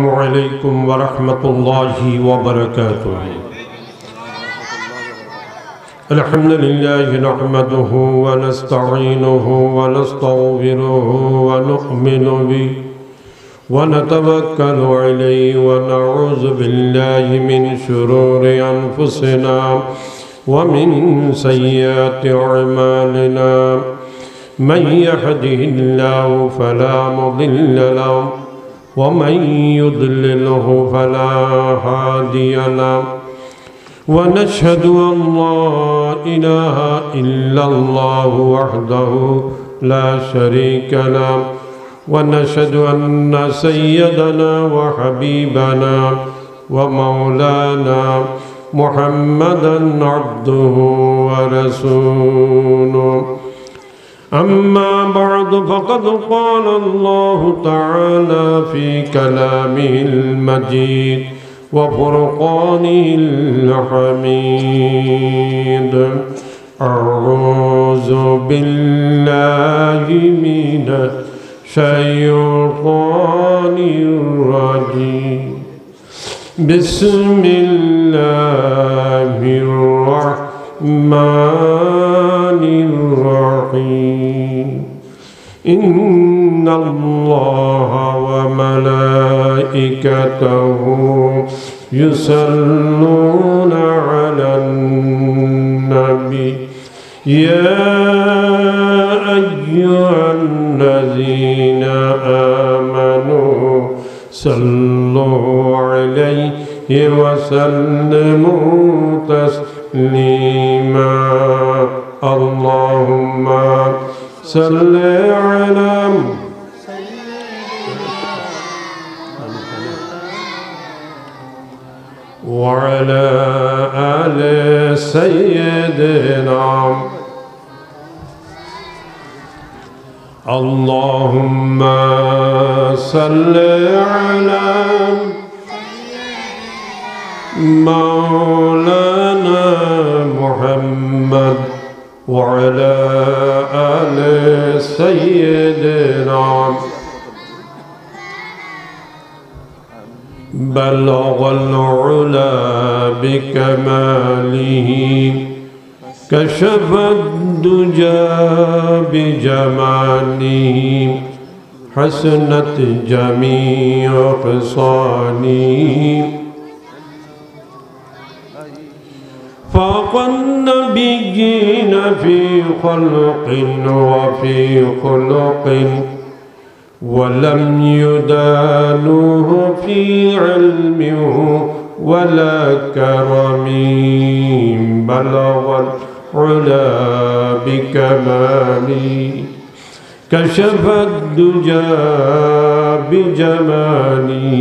عليكم ورحمة الله وبركاته. الحمد لله نحمده ونستعينه ونستغفره ونؤمن به ونتوكل عليه ونعوذ بالله من شرور أنفسنا ومن سيئات أعمالنا. من يهده الله فلا مضل له ومن يضلله فلا هادي له. ونشهد أن لا إله إلا الله وحده لا شريك له. ونشهد أن سيدنا وحبيبنا ومولانا محمدا عبده ورسوله. أما بعد فقد قال الله تعالى في كلامه المجيد وفرقانه الحميد. أعوذ بالله من الشيطان الرجيم. بسم الله الرحمن الرحيم. إن الله وملائكته يصلون على النبي يا أيها الذين آمنوا صلوا عليه وسلموا تسليما. اللهم صل على وعلى آل سيدنا. اللهم صل على مولانا محمد وعلى آل سيدنا. بلغ العلا بكماله كشف الدجى بجماله حسنت جميع خصاله. فاق النبيين في خلق وفي خلق ولم يدانوه في علمه ولا كرم. بلغ العلا بكماله كشف الدجى بجماله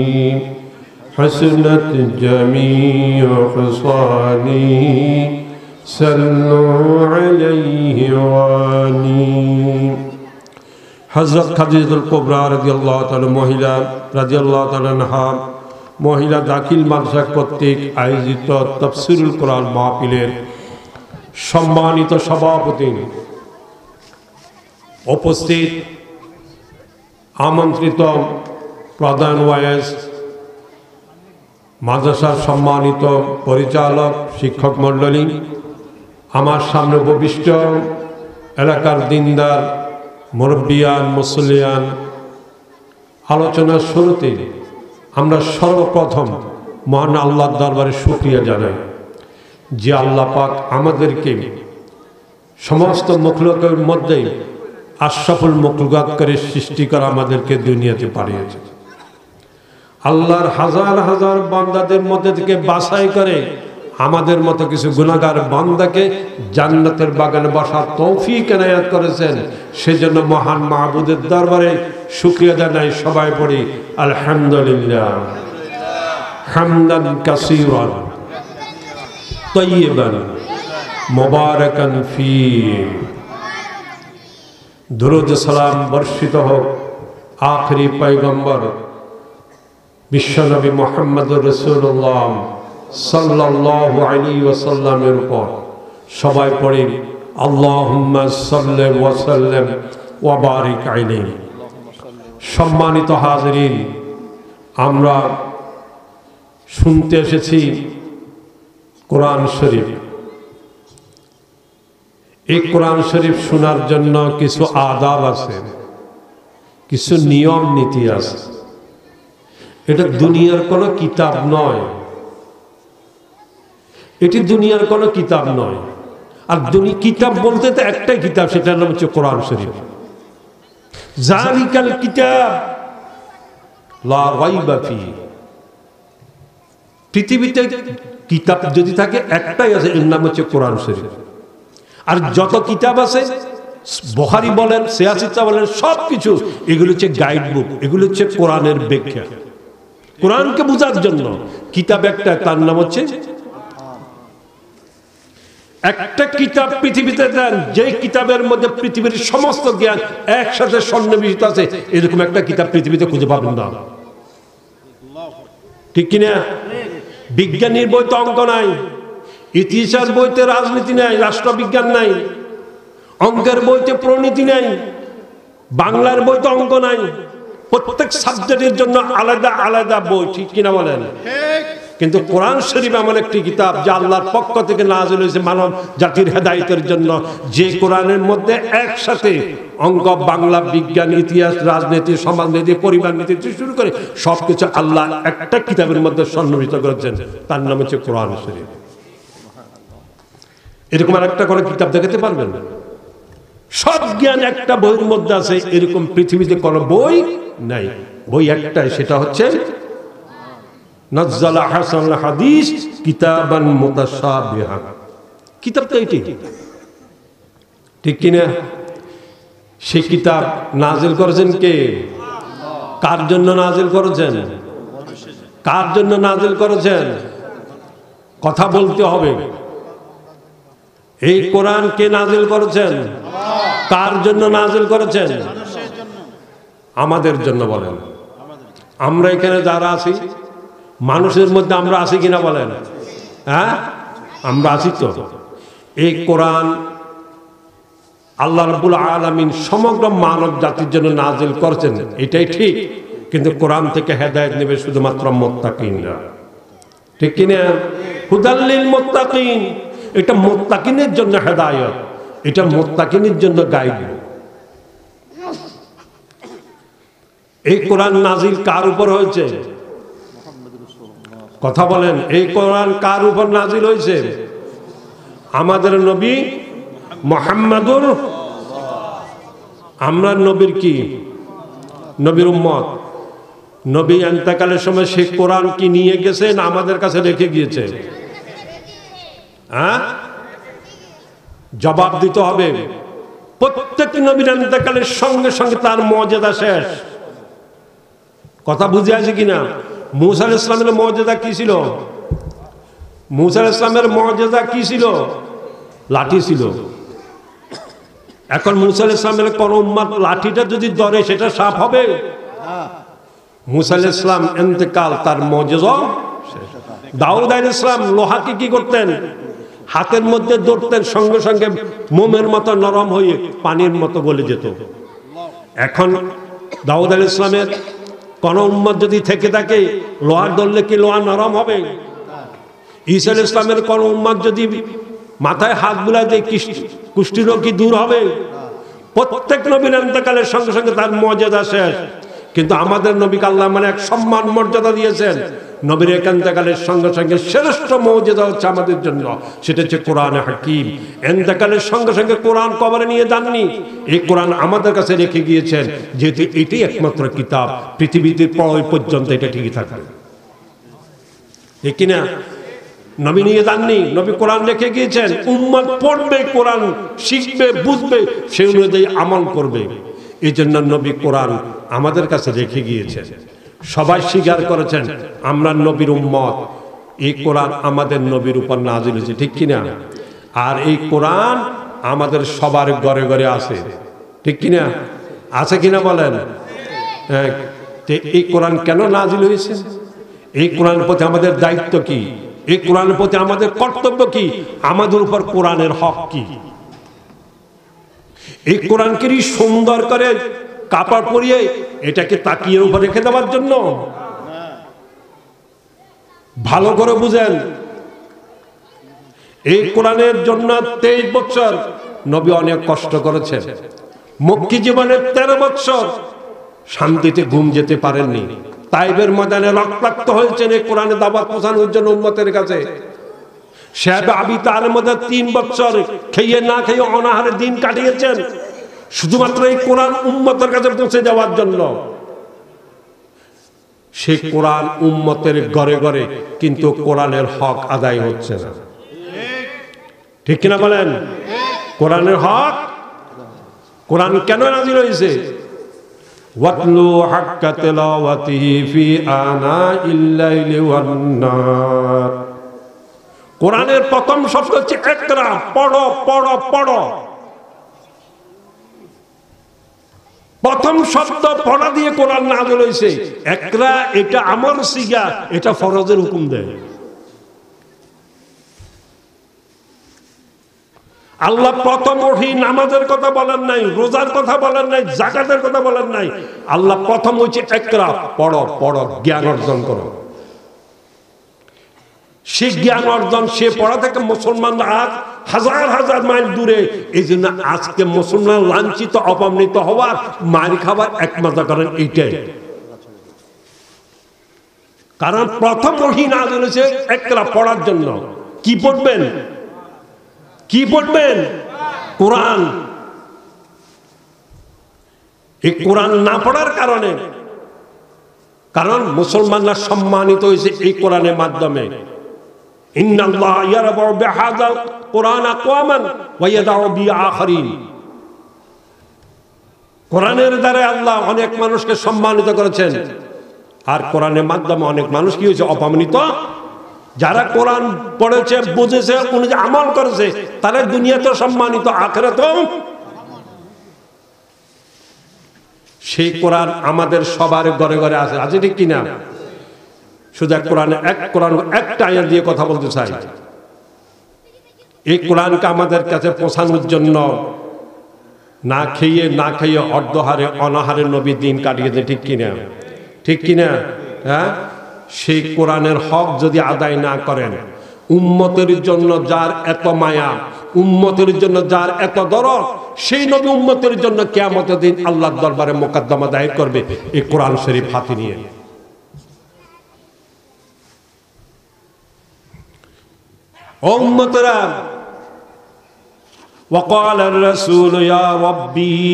حسنت جميع خصاله. صلوا عليه وآله. হযরত খাদিজাতুল কুবরা রাদিয়াল্লাহু তাআলা মহিলা রাদিয়াল্লাহু তাআলা আনহা মহিলা দাখিল মাদ্রাসা কর্তৃক আয়োজিত তাফসীরুল কোরআন মাহফিলের সম্মানিত সভাপতি, উপস্থিত আমন্ত্রিত প্রধান ওয়াইজ, মাদ্রাসার সম্মানিত পরিচালক, শিক্ষক মণ্ডলী, আমার সামনে উপবিষ্ট এলাকার দিনদার মুরব্বিয়ান, মুসলিয়ান, আলোচনার শুরুতে আমরা সর্বপ্রথম মহান আল্লাহর দরবারে শুকরিয়া জানাই যে আল্লাহ পাক আমাদেরকে সমস্ত মখলুকের মধ্যে আশরাফুল মখলুকাত করে সৃষ্টি করা আমাদেরকে দুনিয়াতে পাঠিয়েছে। আল্লাহর হাজার হাজার বান্দাদের মধ্যে থেকে বাছাই করে আমাদের মতো কিছু গুনাহগার বান্দাকে জান্নাতের বাগানে বসার তৌফিক এনায়েত করেছেন। সেজন্য মহান মাহবুদের দরবারে শুকরিয়া জানাই। সবাই পড়ি আলহামদুলিল্লাহ হামদান কাসীরান তাইয়িবান মুবারাকান ফী। দুরূদ সালাম বর্ষিত হোক আখেরি পয়গম্বর বিশ্বনবী মুহাম্মদুর রাসূলুল্লাহ সাল্লাল্লাহু আলাইহি ওয়াসাল্লামের উপর। সবাই পড়ি আল্লাহুম্মা সাল্লি ওয়া সাল্লিম ওয়া বারিক আলাইহি। সম্মানিত হাজিরিন, আমরা শুনতে এসেছি কোরআন শরীফ। এই কোরআন শরীফ শোনার জন্য কিছু আদাব আছে, কিছু নিয়ম নীতি আছে। এটা দুনিয়ার কোনো কিতাব নয়, এটি দুনিয়ার কোনো কিতাব নয়। আর কিতাব বলতে তো একটাই কিতাব, সেটার নাম হচ্ছে কোরআন শরীফ। জালিকাল কিতাব লা রাইবা ফিহি। পৃথিবীতে কিতাব যদি থাকে একটাই আছে, এর নাম হচ্ছে কোরআন শরীফ। আর যত কিতাব আছে, বুখারী বলেন, সিয়াসিতা বলেন, সবকিছু এগুলো হচ্ছে গাইড বুক, এগুলো হচ্ছে কোরআনের ব্যাখ্যা। কোরআনকে বোঝার জন্য কিতাব একটা, তার নাম হচ্ছে একটা কিতাব পৃথিবীতে দেন, যে কিতাবের মধ্যে পৃথিবীর সমস্ত জ্ঞান একসাথে সন্নিবেশিত আছে, এরকম একটা কিতাব পৃথিবীতে খুঁজে পাবেন না। ঠিক কিনা? বিজ্ঞানীর বইতে অঙ্ক নাই, ইতিহাসের বইতে রাজনীতি নাই, রাষ্ট্রবিজ্ঞান নাই, অঙ্কের বইতে প্রণীতি নাই, বাংলার বইতে অঙ্ক নাই। প্রত্যেক সাবজেক্টের জন্য আলাদা আলাদা বই। ঠিক কিনা বলেন? কিন্তু কোরআন শরীফ এমন একটি কিতাব যা আল্লাহর পক্ষ থেকে নাযিল হয়েছে মানব জাতির হেদায়েতের জন্য, যে কোরআনের মধ্যে একসাথে অঙ্ক, বাংলা, বিজ্ঞান, ইতিহাস, রাজনীতি, সমাজনীতি, পরিবার নীতি থেকে শুরু করে সবকিছু আল্লাহ একটা কিতাবের মধ্যে সন্নিবেশিত করেছেন, তার নাম হচ্ছে কোরআন শরীফ। এরকম আর একটা করে কিতাব দেখাতে পারবেন না। সব জ্ঞান একটা বইয়ের মধ্যে আছে, এরকম পৃথিবীতে কোনো বই নাই। বই একটাই, সেটা হচ্ছে নাজ্জালা হাসানুল হাদিস কিতাবান মুতাশাবিহান। কিতাবটা এটাই, ঠিক কিনা? সেই কিতাব নাজিল করেছেন কে? কার জন্য নাজিল করেছেন? কার জন্য নাজিল করেছেন? কথা বলতে হবে। এই কোরআন কে নাজিল করেছেন? কার জন্য নাজিল করেছেন? আমাদের জন্য। বলেন, আমরা এখানে যারা আছি, মানুষের মধ্যে আমরা আছি কিনা বলেন? হ্যাঁ, আমরা আছি তো। এই কোরআন আল্লাহ রাব্বুল আলামিন সমগ্র মানব জাতির জন্য নাজিল করেছেন, এটাই ঠিক। কিন্তু কোরআন থেকে হেদায়েত নেবে শুধুমাত্র মুত্তাকিনরা। ঠিক কিনা? হুদাল লিল মুত্তাকিন, এটা মুত্তাকিনের জন্য হেদায়েত, এটা মুত্তাকিনের জন্য গাইড। এই কোরআন নাজিল কার উপর হয়েছে? কথা বলেন, এই কোরআন কার উপর নাজিল হয়েছে? আমাদের নবী মুহাম্মাদুর। আমরা নবীর কি? নবীর উম্মত। নবী ইন্তেকালের সময় সেই কোরআন কি নিয়ে গেছেন, আমাদের কাছে রেখে গিয়েছে? হ্যাঁ, জবাব দিতে হবে। প্রত্যেক নবীর ইন্তেকালের সঙ্গে সঙ্গে তার মর্যাদা শেষ। কথা বুঝে আছে কিনা? মূসা আলাইহিস সালামের মর্যাদা কি ছিল? মূসা আলাইহিস সালামের মর্যাদা কি ছিল? লাঠি ছিল। এখন মূসা আলাইহিস সালামের কোন উম্মত লাঠিটা যদি ধরে সেটা সাপ হবে? মূসা আলাইহিস সালাম ইন্তেকাল, তার মর্যাদা শেষ। দাউদ আলাইহিস সালাম লোহাকে কি করতেন? হাতের মধ্যে ধরতেন, সঙ্গে সঙ্গে মোমের মতো নরম হয়ে পানির মতো গলে যেত। এখন দাউদ আলাইহিস সালামের কোন উম্মত যদি থেকে থাকে, লোহার ধরলে কি লোহা নরম হবে? ঈসা আলাইহিস সালামের কোন উম্মত যদি মাথায় হাত বুলায় দেয়, কুষ্ঠি রোগ কি দূর হবে? প্রত্যেক নবীর ইন্তেকালের সঙ্গে সঙ্গে তার মর্যাদা শেষ। কিন্তু আমাদের নবীকে আল্লাহ মানে এক সম্মান মর্যাদা দিয়েছেন। নবীর ইন্তেকালের সঙ্গে সঙ্গে শ্রেষ্ঠ মর্যাদা হচ্ছে আমাদের জন্য, সেটা হচ্ছে কোরআনে হাকিম। ইন্তেকালের সঙ্গে সঙ্গে কোরআন কবরে নিয়ে যাননি, এই কোরআন আমাদের কাছে রেখে গিয়েছেন, যেহেতু এটাই একমাত্র কিতাব পৃথিবীতে পড়াই পর্যন্ত এটা ঠিকই থাকবে। ঠিক কিনা? নবী নিয়ে যাননি, নবী কোরআন রেখে গিয়েছেন। উম্মত পড়বে, কোরআন শিখবে, বুঝবে, সেই অনুযায়ী আমল করবে। এই জন্য নবী কোরআন আমাদের কাছে রেখে গিয়েছেন। সবাই স্বীকার করেছেন আমরা নবীর উম্মত, এই কোরআন আমাদের নবীর উপর নাজিল হয়েছে। ঠিক কিনা? আর এই কোরআন আমাদের সবার ঘরে ঘরে আছে। ঠিক কিনা? আছে কিনা বলেন? হ্যাঁ। এই কোরআন কেন নাজিল হয়েছে? এই কোরআনের প্রতি আমাদের দায়িত্ব কি? এই কোরআনের প্রতি আমাদের কর্তব্য কি? আমাদের উপর কোরআনের হক কি? এই কোরআনকে সুন্দর করে কাপড় পরিয়ে এটাকে তাকিয়ে উপর রেখে দেওয়ার জন্য? ভালো করে বুঝেন, এই কোরআনের জন্য 23 বছর নবী অনেক কষ্ট করেছেন। মক্কি জীবনে 13 বছর শান্তিতে ঘুম যেতে পারেননি। তাইবের ময়দানে রক্তাক্ত হয়েছেন এই কোরআনে দাওয়াত পৌঁছানোর জন্য উম্মতের কাছে। সাহেব আবি তালের মধ্যে 3 বছর খেয়ে না খেয়ে অনাহারে দিন কাটিয়েছেন, শুধুমাত্র এই কোরআন উম্মতের কাছে পৌঁছে যাওয়ার জন্য। সেই কোরআন উম্মতের ঘরে ঘরে, কিন্তু কোরআনের হক আদায় হচ্ছে না। ঠিক কিনা বলেন? কোরআনের হক, কোরআন কেন নাযিল হয়েছে? ওয়াতলু হাক্কা তিলাওয়াতিহি ফি আনাইল লাইলি ওয়ান নাহার। কোরআনের প্রথম শব্দ হচ্ছে ইকরা, পড়ো পড়ো পড়ো। প্রথম শব্দ পড়া দিয়ে কোরআন নাযিল হয়েছে। ইকরা এটা আমর সিগা, এটা ফরজের হুকুম দেয়। আল্লাহ প্রথম ওহী নামাজের কথা বলেন নাই, রোজার কথা বলেন নাই, যাকাতের কথা বলেন নাই। আল্লাহ প্রথম হচ্ছে ইকরা, পড়ো পড়ো, জ্ঞান অর্জন করো। সে জ্ঞান অর্জন, সে পড়া থেকে মুসলমানরা আজ হাজার হাজার মাইল দূরে। এই জন্য আজকে মুসলমান লাঞ্ছিত, অপমানিত হওয়ার, মার খাবার একমাত্র কারণ এইটাই। কারণ প্রথম ওহী নাযিল হয়েছে ইকরা, পড়ার জন্য। কি পড়বেন? কি পড়বেন? কোরআন। এই কোরআন না পড়ার কারণে, কারণ মুসলমানরা সম্মানিত হয়েছে এই কোরআনের মাধ্যমে। ইন্নাল্লাহ ইয়ারফাউ বিহাযাল কোরআন আকওয়ামান ওয়া ইয়াদাউ বিআখারিন। কোরআনের দ্বারা আল্লাহ অনেক মানুষকে সম্মানিত করেছেন, আর কোরআনের মাধ্যমে অনেক মানুষ কি হয়েছে? অপমানিত। যারা কোরআন পড়েছে, বুঝেছে, অনুযায়ী আমল করেছে, তারা দুনিয়াতে সম্মানিত, আখিরাতেও। সেই কোরআন আমাদের সবার ঘরে ঘরে আছে, আছে ঠিক কিনা? শুধু কোরআন একটা আয়াত দিয়ে কথা বলতে চাই। এই কোরআনকে আমাদের কাছে পৌঁছানোর জন্য না খেয়ে অর্ধহারে অনাহারে নবী দিন কাটিয়েছে, ঠিক কিনা? ঠিক কিনা? হ্যাঁ, সেই কোরআনের হক যদি আদায় না করেন, উম্মতের জন্য যার এত মায়া, উম্মতের জন্য যার এত দরদ, সেই নবী উম্মতের জন্য কিয়ামতের দিন আল্লাহর দরবারে মোকদ্দমা দায়ের করবে এই কোরআন শরীফ হাতে নিয়ে। উম্মতরা, وقال الرسول يا ربي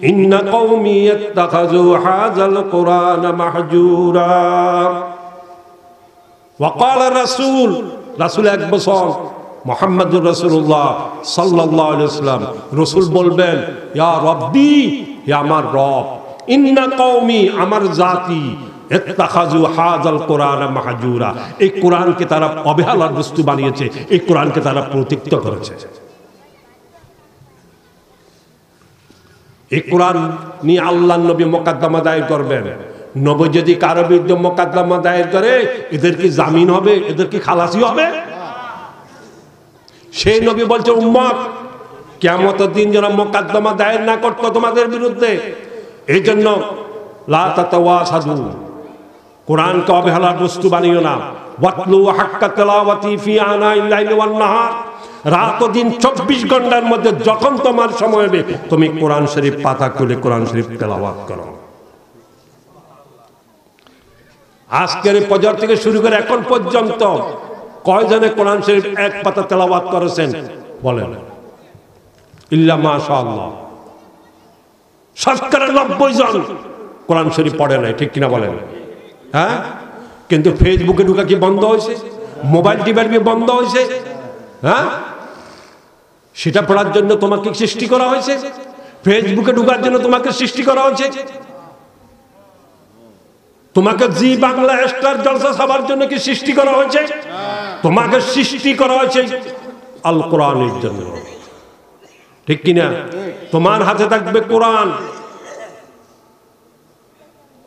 إن قومي اتخذوا هذا القرآن مهجورا। وقال الرسول، রাসূল এক বছর মুহাম্মদুর রাসূলুল্লাহ সাল্লাল্লাহু আলাইহি ওয়াসাল্লাম, রাসূল বলবেন ইয়া রব্বি, হে আমার রব, ইন্না কওমি, আমার জাতি, ইত্তাখাযু হাযাল কোরআন মাহজুরা, এই কোরআনকে তারা অবহেলার বস্তু বানিয়েছে, এই কোরআনকে তারা প্রতিক্ত করেছে। এই কোরআন নিয়ে আল্লাহর নবী মোকদ্দমা দায়ের করবেন। নবী যদি কারো বিরুদ্ধে মোকদ্দমা দায়ের করে, এদের কি জামিন হবে? এদের কি খালাসি হবে? সেই নবী বলছে উম্মত, কিয়ামতের দিন যেন মোকদ্দমা দায়ের না করতো তোমাদের বিরুদ্ধে। এই জন্য লা তাতাওয়াসাদু, কোরআনকে অবহেলার বস্তু বানিও না। ওয়াতলু হাক্কা তিলাওয়াতি ফি আনাইল লাইলি ওয়ান নাহার, রাত ও দিন 24 ঘন্টার মধ্যে যখন তোমার সময় হবে, তুমি কোরআন শরীফ পাতা খুলে কোরআন শরীফ তেলাওয়াত করো। আজকের ফজর থেকে শুরু করে এখন পর্যন্ত কয়জনে কোরআন শরীফ এক পাতা তেলাওয়াত করেছেন বলেন? ইল্লা মাশাআল্লাহ, শতকরা 90 জন কোরআন শরীফ পড়ে নাই, ঠিক কিনা বলেন? হ্যাঁ, কিন্তু ফেসবুকে ঢুকা কি বন্ধ হয়েছে? মোবাইল টিপার কি বন্ধ হয়েছে? হ্যাঁ, সেটা পড়ার জন্য তোমাকে সৃষ্টি করা হয়েছে, ফেসবুকে ঢুকার জন্য তোমাকে সৃষ্টি করা হয়েছে, তোমাকে জি বাংলা স্টার জলসা সবার জন্য কি সৃষ্টি করা হয়েছে? তোমাকে সৃষ্টি করা হয়েছে আল কোরআনের জন্য, ঠিক কিনা? তোমার হাতে থাকবে কোরআন,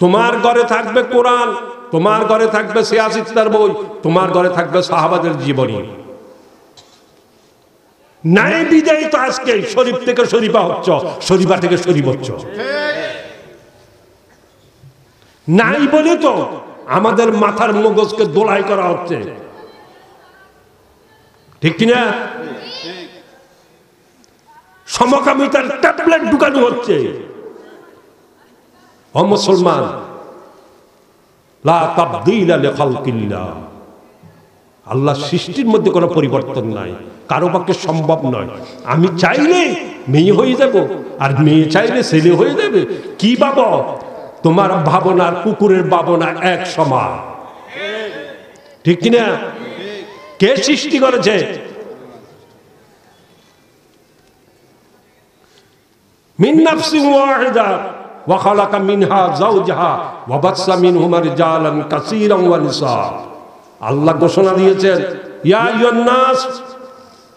তোমার ঘরে থাকবে কোরআন, তোমার ঘরে থাকবে সিয়াসিত্তার বই, তোমার ঘরে থাকবে সাহাবাদের জীবনী। নাই বিদায় তো আজকে শরীফ থেকে শরীফা হচ্ছ, শরীফা থেকে শরীফ হচ্ছ। নাই বলে তো আমাদের মাথার মগজকে দোলাই করা হচ্ছে, ঠিক কিনা? সমকামিতার ট্যাবলেট ঢুকানো হচ্ছে। ও মুসলমান, লা তাবদীলা লিখালকিল্লাহ, আল্লাহ সৃষ্টির মধ্যে কোনো পরিবর্তন নাই, কারো পক্ষে সম্ভব নয়। আমি চাইলে মেয়ে হয়ে যাব, আর মেয়ে চাইলে ছেলে হয়ে যাবে। কি ভাবো? তোমার ভাবনা আর কুকুরের ভাবনা এক সমান, ঠিক কিনা? কে সৃষ্টি করেছে? মিন নাফসিন ওয়াহিদা ওয়া খালাকা মিনহা যাওজাহা ওয়া বাসসা মিনহুমা রিজালান কাসীরান ওয়া নিসা। আল্লাহ ঘোষণা দিয়েছেন, ইয়া আইয়ুহান নাস,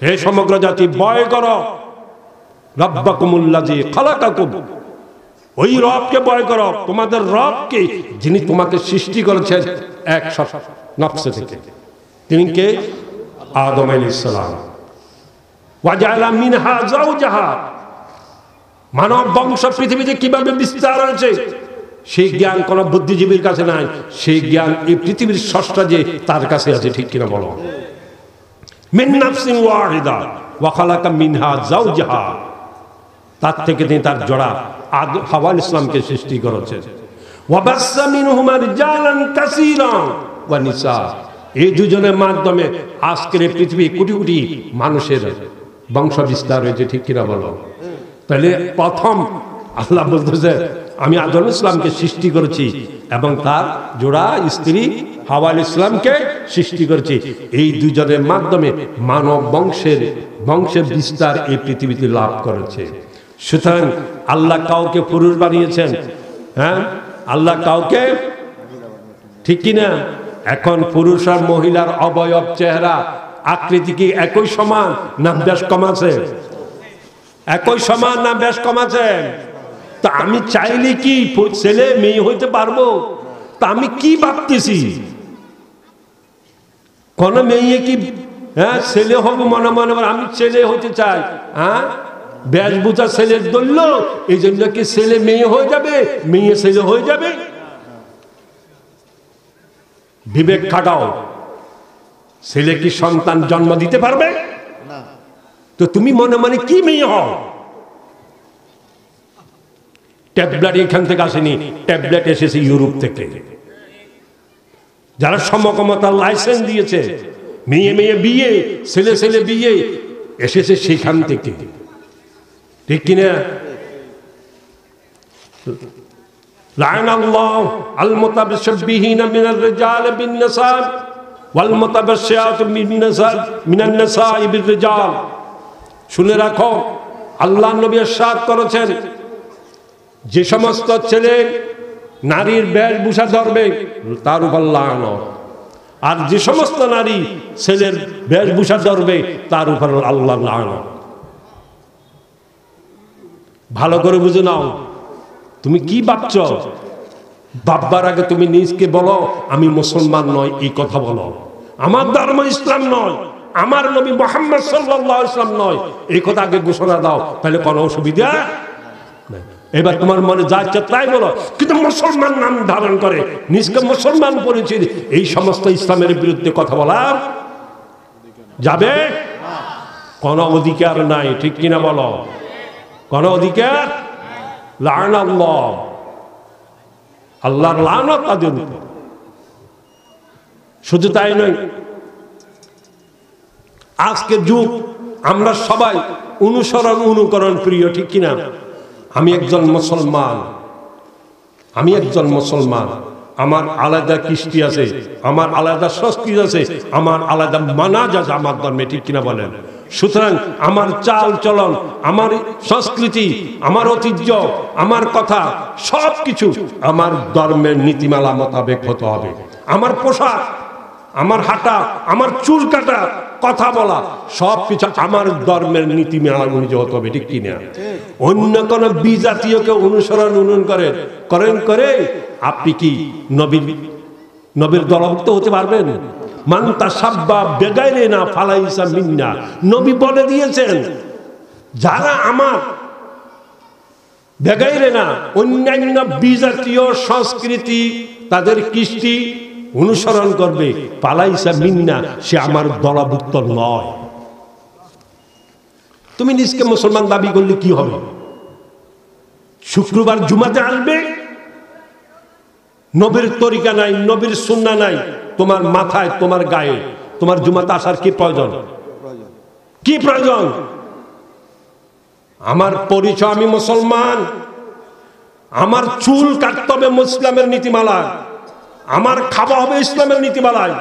হে সমগ্র জাতি, ভয় করো রাব্বাকুমুল্লাযী খালাকাকুম, ওই রবকে ভয় করো, তোমাদের রবকে, যিনি তোমাকে সৃষ্টি করেছেন এক নফস থেকে। তিনি কে? আদম আলাইহিস সালাম। ওয়া জাআলা মিনহা যাওজাহা, মানব বংশ পৃথিবীতে কিভাবে বিস্তার হয়েছে সেই জ্ঞান কোন বুদ্ধিজীবীর কাছে নাই, সেই জ্ঞান এই পৃথিবীর স্রষ্টা যে তার কাছে আছে, ঠিক কিনা বলো? মিন নাফসিন ওয়াহিদা ওয়া খালাকা মিনহা যাওজাহা, তার থেকে তিনি তার জোড়া হাওয়া ইসলামকে সৃষ্টি করেছেন। ওয়া বাসসা মিনহুমা রিজালান কাসীরান ওয়া নিসা, এই দুজনের মাধ্যমে আজকের পৃথিবী কোটি কোটি মানুষের বংশ বিস্তার হয়েছে, ঠিক কিনা বলো? তাহলে প্রথম আল্লাহ বলতেছে, আমি আদম ইসলামকে সৃষ্টি করেছি এবং তার জোড়া স্ত্রী হাওয়া ইসলামকে সৃষ্টি করেছি। এই দুজনের মাধ্যমে মানব বংশের বিস্তার এই পৃথিবীতে লাভ করেছে। সুতরাং আল্লাহ কাউকে পুরুষ বানিয়েছেন, হ্যাঁ, আল্লাহ কাউকে, ঠিক কিনা? এখন পুরুষ আর মহিলার অবয়ব, চেহারা, আকৃতি কি একই সমান না বেশ কম আছে? একই সমান না বেশ কম আছে? তা আমি চাইলে কি ছেলে মেয়ে হইতে পারবো? তা আমি কি ভাবতেছি, কোন মেয়ে কি হ্যাঁ ছেলে হবো মনে মনে, আমি ছেলে হইতে চাই, হ্যাঁ, বেশভূষা ছেলের দল্য, এই জন্য কি ছেলে মেয়ে হয়ে যাবে, মেয়ে ছেলে হয়ে যাবে? বিবেক খাটাও, ছেলে কি সন্তান জন্ম দিতে পারবে? তো তুমি মনে মনে কি মেয়ে হও? ট্যাবলেট এখান থেকে আসেনি, ট্যাবলেট এসেছে ইউরোপ থেকে। যারা সমকামিতার লাইসেন্স দিয়েছে, মেয়ে মেয়ে বিয়ে, ছেলে ছেলে বিয়ে, এসেছে সেখান থেকে, ঠিক কিনা? লা'নাল্লাহু আল মুতাশাব্বিহিনা মিনার রিজালি বিন নিসা ওয়াল মুতাবাশশিয়াতু মিনান নিসাই বির রিজাল। শুনে রাখো, আল্লাহ নবী ইরশাদ করেছেন, যে সমস্ত ছেলে নারীর বেশভূষা ধরবে তার উপর লানত, আর যে সমস্ত নারী ছেলের বেশভূষা ধরবে তার উপর আল্লাহর লানত। ভালো করে বুঝে নাও, তুমি কি ভাবছো? ভাববার আগে তুমি নিজকে বলো, আমি মুসলমান নয়, এই কথা বলো। আমার ধর্ম ইসলাম নয়, আমার নবী মুহাম্মদ সাল্লাল্লাহু আলাইহি ওয়াসাল্লাম নয়, এই কথা আগে ঘোষণা দাও, তাহলে কোনো অসুবিধা নাই। এবার তোমার মনে যা ইচ্ছা তাই বলো, কিন্তু মুসলমান নাম ধারণ করে নিজকে মুসলমান পরিচয়, এই সমস্ত ইসলামের বিরুদ্ধে কথা বলা যাবে? কোনো অধিকার নাই, ঠিক কিনা বলো? কোনো অধিকার? লা'নাল্লাহ, আল্লাহর লানত তাদের উপর। শুধু তাই নয়, আজকের যুগ আমরা সবাই অনুকরণ প্রিয়, ঠিক কিনা? আমি একজন মুসলমান, আমার আলাদা কৃষ্টি আছে, আমার আলাদা সংস্কৃতি আছে, আমার আলাদা মানাজ আছে আমার ধর্মে, ঠিক কিনা বলেন? সুতরাং আমার চাল চলন, আমার সংস্কৃতি, আমার ঐতিহ্য, আমার কথা, সবকিছু আমার ধর্মের নীতিমালা মোতাবেক হতে হবে। আমার পোশাক, আমার হাঁটা, আমার চুল কাটা, কথা বলা, সবকিছু আমার ধর্মের নীতিমালা অনুযায়ী হতে হবে, ঠিক কিনা? অন্য কোন বিজাতীয়কে অনুসরণ করে আপনি কি নবীর দলভুক্ত হতে পারবেন? মান তাসাব্বা বিগাইরিনা ফালাইসা মিন্না, নবী বলে দিয়েছেন, যারা আমার বেগাইরে না, অন্যান্য বিজাতীয় সংস্কৃতি তাদের কৃষ্টি অনুসরণ করবে। পালাইসা মিন্না, সে আমার দলভুক্ত নয়। তুমি নিজকে মুসলমান দাবি করলে কি হবে? শুক্রবার জুমাতে আসবে, নবীর তরিকা নাই, নবীর সুন্নাহ নাই তোমার মাথায়, তোমার গায়ে, তোমার জুমাতে আসার কি প্রয়োজন? কি প্রয়োজন? আমার পরিচয় আমি মুসলমান, আমার চুল কাটতে হবে ইসলামের নীতিমালা, আমার খাওয়া হবে ইসলামের নীতিমালায়,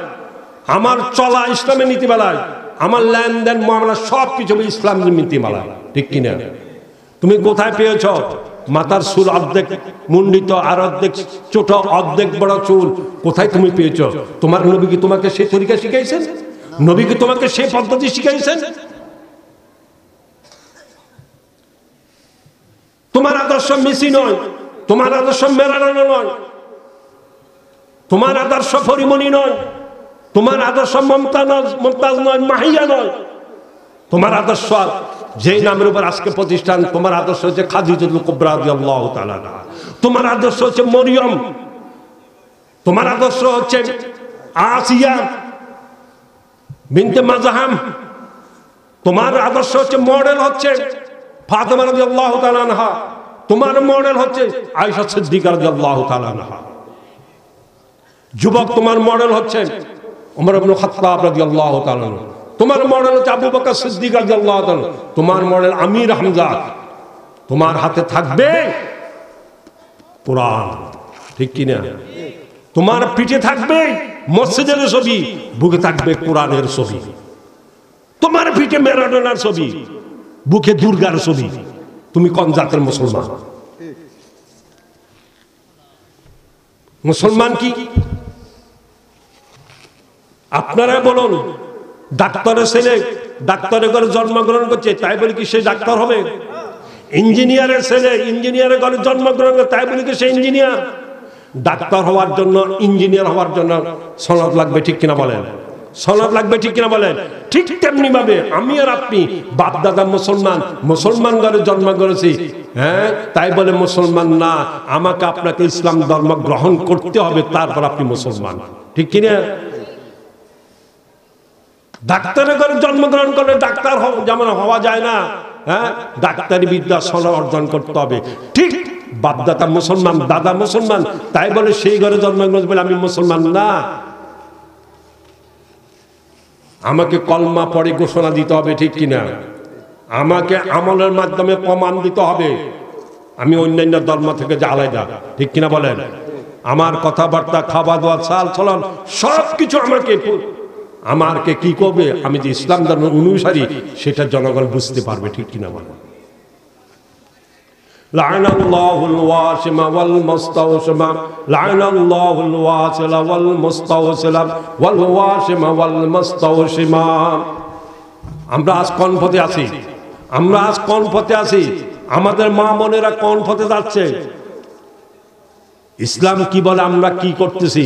আমার চলা ইসলামের নীতিমালায়, আমার লেনদেন মামলা সবকিছু ইসলামের নীতিমালায়, ঠিক কিনা? তুমি কোথায় পেয়েছ? মাথার চুল অর্ধেক মুন্ডিত আর অর্ধেক ছোট, অর্ধেক বড় চুল, কোথায় তুমি পেয়েছ? তোমার নবী কি তোমাকে সেই তরিকা শিখাইছেন? নবী কি তোমাকে সেই পদ্ধতি শিখাইছেন? তোমার আদর্শ মিসি নয়, তোমার আদর্শ মেলানো নয়, তোমার আদর্শ পরিমণি নয়, তোমার আদর্শ মমতাজ নয়, মাহিয়া নয়। তোমার আদর্শ যেই নামের উপর আজকে প্রতিষ্ঠান, তোমার আদর্শ হচ্ছে খাদিজাতুল কুবরা রাদিয়াল্লাহু তাআলা আনহা, তোমার আদর্শ হচ্ছে মরিয়ম, তোমার আদর্শ হচ্ছে আসিয়া বিনতে মাযহাম, তোমার আদর্শ হচ্ছে মডেল হচ্ছে ফাতেমা রাদিয়াল্লাহু তাআলা আনহা, তোমার মডেল হচ্ছে আয়েশা সিদ্দিকা রাদিয়াল্লাহু তাআলা আনহা। যুবক তোমার মডেল হচ্ছে ওমর ইবনে খাত্তাব রাদিয়াল্লাহু তাআলা আনহু, তোমার মডেল হচ্ছে আবু বকর সিদ্দিক রাদিয়াল্লাহু তাআলা, তোমার মডেল আমির হামজা। তোমার হাতে থাকবে কোরআন, ঠিক কি না? তোমার পিঠে থাকবে মসজিদের ছবি, বুকে থাকবে কোরআনের ছবি। তোমার পিঠে ম্যারাডোনার ছবি, বুকে দুর্গার ছবি। তুমি কোন জাতের মুসলমান? মুসলমান কি? আপনারা বলুন, ডাক্তারের ছেলে ডাক্তারের ঘরে জন্মগ্রহণ করছে, তাই বলে কি সে ডাক্তার হবে? ইঞ্জিনিয়ারের ছেলে ইঞ্জিনিয়ারের ঘরে জন্মগ্রহণ করে, তাই বলে কি সে ইঞ্জিনিয়ার? ডাক্তার হওয়ার জন্য, ইঞ্জিনিয়ার হওয়ার জন্য সনদ লাগবে, ঠিক কিনা বলেন? সনদ লাগবে, ঠিক কিনা বলেন? ঠিক তেমনি ভাবে আমি আর আপনি বাপ দাদা মুসলমান, মুসলমান ঘরে জন্ম করেছি, হ্যাঁ, তাই বলে মুসলমান না। আমাকে আপনাকে ইসলাম ধর্ম গ্রহণ করতে হবে, তারপর আপনি মুসলমান, ঠিক কিনা? ডাক্তারের ঘরে জন্মগ্রহণ করলে ডাক্তার যেমন হওয়া যায় না, হ্যাঁ, ডাক্তারি বিদ্যা সনদ অর্জন করতে হবে। ঠিক বাপদাদা মুসলমান, দাদা মুসলমান, তাই বলে সেই ঘরে জন্মগ্রহণ বলে আমি মুসলমান না। আমাকে কলমা পড়ে ঘোষণা দিতে হবে, ঠিক কিনা? আমাকে আমলের মাধ্যমে প্রমাণ দিতে হবে আমি অন্যান্য ধর্ম থেকে যে আলাদা, ঠিক কিনা বলেন? আমার কথাবার্তা, খাওয়া দাওয়া, চাল চলন সবকিছু আমাকে কি করবে? আমি যে ইসলাম ধর্মের অনুসারী সেটা জনগণ বুঝতে পারবে, ঠিক কিনা বলেন? লা'নাল্লাহুল ওয়াসিমা ওয়াল মুস্তাওসিমা, লা'নাল্লাহুল ওয়াসিলা ওয়াল মুস্তাওসিলা ওয়াল ওয়াসিমা ওয়াল মুস্তাওসিমা। আমরা আজ কোন পথে আছি? আমরা আজ কোন পথে আছি? আমাদের মা বোনেরা কোন পথে যাচ্ছে? ইসলাম কি বলে, আমরা কি করতেছি?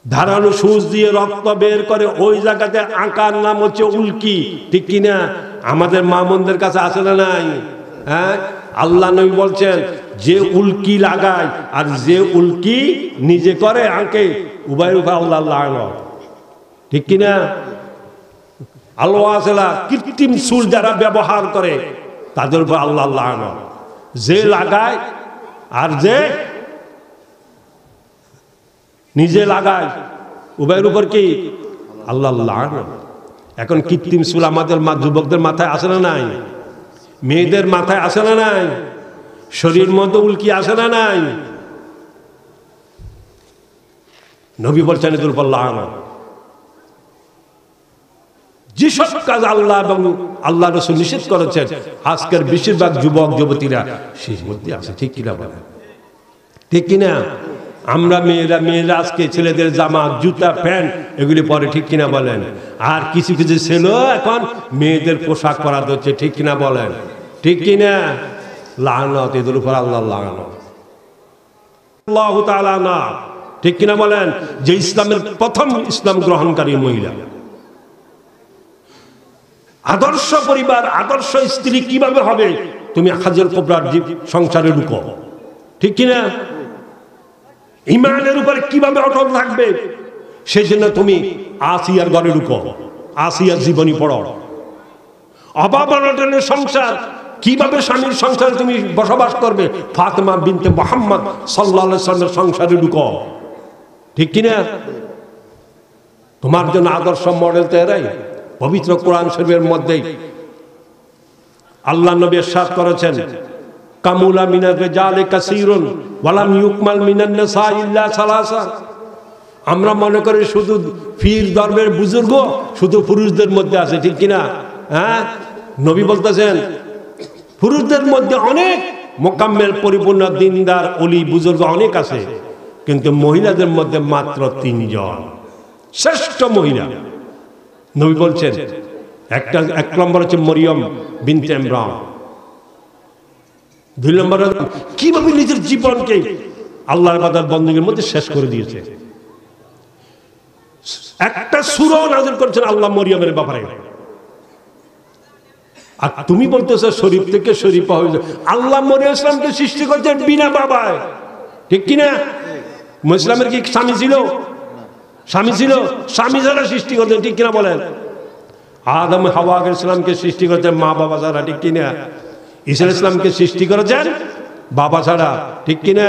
ধারালো সুচ দিয়ে রক্ত বের করে ওই জায়গাতে আঁকার নাম হচ্ছে উল্কি, ঠিক কিনা? আমাদের মা বোনদের কাছে আছে না নাই? হ্যাঁ, আল্লাহ নবী বলছেন যে উল্কি লাগায় আর যে উল্কি নিজে করে আঁকে, উভয়ের উপর আল্লাহ লানত, ঠিক কিনা? আল্লাহ কৃত্রিম সুর যারা ব্যবহার করে তাদের উপর আল্লাহ লানত। যে লাগায় আর যে নিজে লাগায়, উভয়ের উপর কি আল্লাহ লানত। এখন কৃত্রিম চুল আমাদের যুবকদের মাথায় আসে না নাই? মেয়েদের মাথায় আসে না নাই? শরীর মধ্যে উল্কি আসে না নাই? নবী বলছেন এদের উপর লানত। যেসব কাজ আল্লাহ এবং আল্লাহ রাসূল নিষেধ করেছেন, আজকের বেশিরভাগ যুবক যুবতীরা সেই মধ্যে আছে, ঠিক কিনা বলেন? ঠিক কিনা? আমরা মেয়েরা আজকে ছেলেদের জামা, জুতা, প্যান্ট এগুলি পরে, ঠিক কিনা বলেন? আর কিছু কিছু ছেলে এখন মেয়েদের পোশাক পরা হচ্ছে, ঠিক কিনা বলেন? ঠিক কিনা? লানত, এদের উপর আল্লাহ লানত। আল্লাহু তাআলা না, ঠিক কিনা বলেন? যে ইসলামের প্রথম ইসলাম গ্রহণকারী মহিলা, আদর্শ পরিবার, আদর্শ স্ত্রী কিভাবে হবে তুমি হাজর কোবরার সংসারে ঢুকো, ঠিক কিনা? ইমানের উপর কিভাবে অটল থাকবে সেই জন্য তুমি আসিয়ার ঘরে ঢুকো, আসিয়ার জীবনী পড়ো। অভাব অনটনের সংসার, কিভাবে স্বামীর সংসারে তুমি বসবাস করবে, ফাতেমা বিনতে মুহাম্মদ সাল্লাল্লাহু আলাইহি ওয়াসাল্লামের সংসারে ঢুকো, ঠিক কিনা? তোমার জন্য আদর্শ মডেল তো এরাই। পবিত্র কোরআন শরীফের মধ্যে আল্লাহ নবী ইরশাদ করেছেন, কামুলা মিনার রিজালি কাসীরুন ওয়ালাম ইউকমাল মিনান নিসা ইল্লা সালাসা। আমরা মনে করি শুধু পীর দরবের বুজুর্গ শুধু পুরুষদের মধ্যে আছে, ঠিক কিনা? হ্যাঁ, নবী বলতেছেন পুরুষদের মধ্যে অনেক মোকাম্মেল পরিপূর্ণ দিনদার ওলি বুজুর্গ অনেক আছে, কিন্তু মহিলাদের মধ্যে মাত্র 3 জন শ্রেষ্ঠ মহিলা। নবী বলছেন এক নম্বর হচ্ছে মরিয়ম বিনতে ইমরান, 2 নম্বর কিভাবে নিজের জীবনকে আল্লাহর ইবাদত বন্দেগীর মধ্যে শেষ করে দিয়েছে। একটা সূরা নাযিল করেছেন আল্লাহ মরিয়মের ব্যাপারে, আর তুমি বলতেছো শরীফ থেকে শরীফা হয়ে যায়। আল্লাহ মরিয়ম ইসলামকে সৃষ্টি করেছেন বিনা বাবায়, ঠিক কিনা? মুসলিমের কি স্বামী ছিল? স্বামী ছিল, স্বামী ছাড়া সৃষ্টি করতেন, ঠিক কিনা বলেন? আদম হাওয়া ইসলামকে সৃষ্টি করেছেন মা বাবা ছাড়া, ঠিক কিনা? ঈসা ইসলামকে সৃষ্টি করেছেন বাবা ছাড়া, ঠিক কিনা?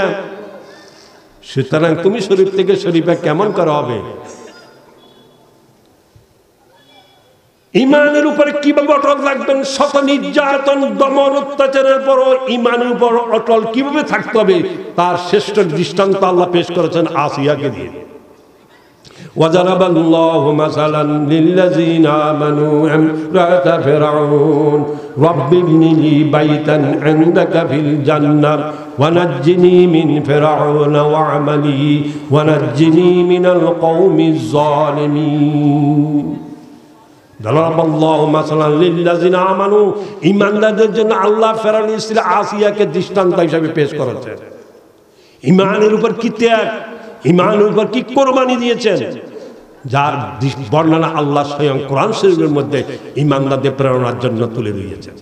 সুতরাং তুমি শরীফ থেকে শরীফা কেমন করা হবে? ইমানের উপরে কিভাবে অটল থাকবেন? শত নির্যাতন দমন অত্যাচারের পরও ইমানের উপর অটল কিভাবে থাকতে হবে তার শ্রেষ্ঠ দৃষ্টান্ত আল্লাহ পেশ করেছেন আসিয়াকে দিয়ে। وضرب الله مثلا للذين آمنوا امرأة فرعون رب ابن لي بيتا عندك في الجنة ونجني من فرعون وعملي ونجني من القوم الظالمين। ضرب الله مثلا للذين آمنوا ঈমানদারদের জন্য আল্লাহ ফেরাউনের স্ত্রী আসিয়াকে দৃষ্টান্ত হিসেবে পেশ করেছেন। ঈমানের উপর কি ত্যাগ, ঈমানের উপর কি কোরবানি দিয়েছেন, যার বর্ণনা আল্লাহ স্বয়ং কোরআন শরীফের মধ্যে ঈমানদারদের প্রেরণার জন্য তুলে দিয়েছেন।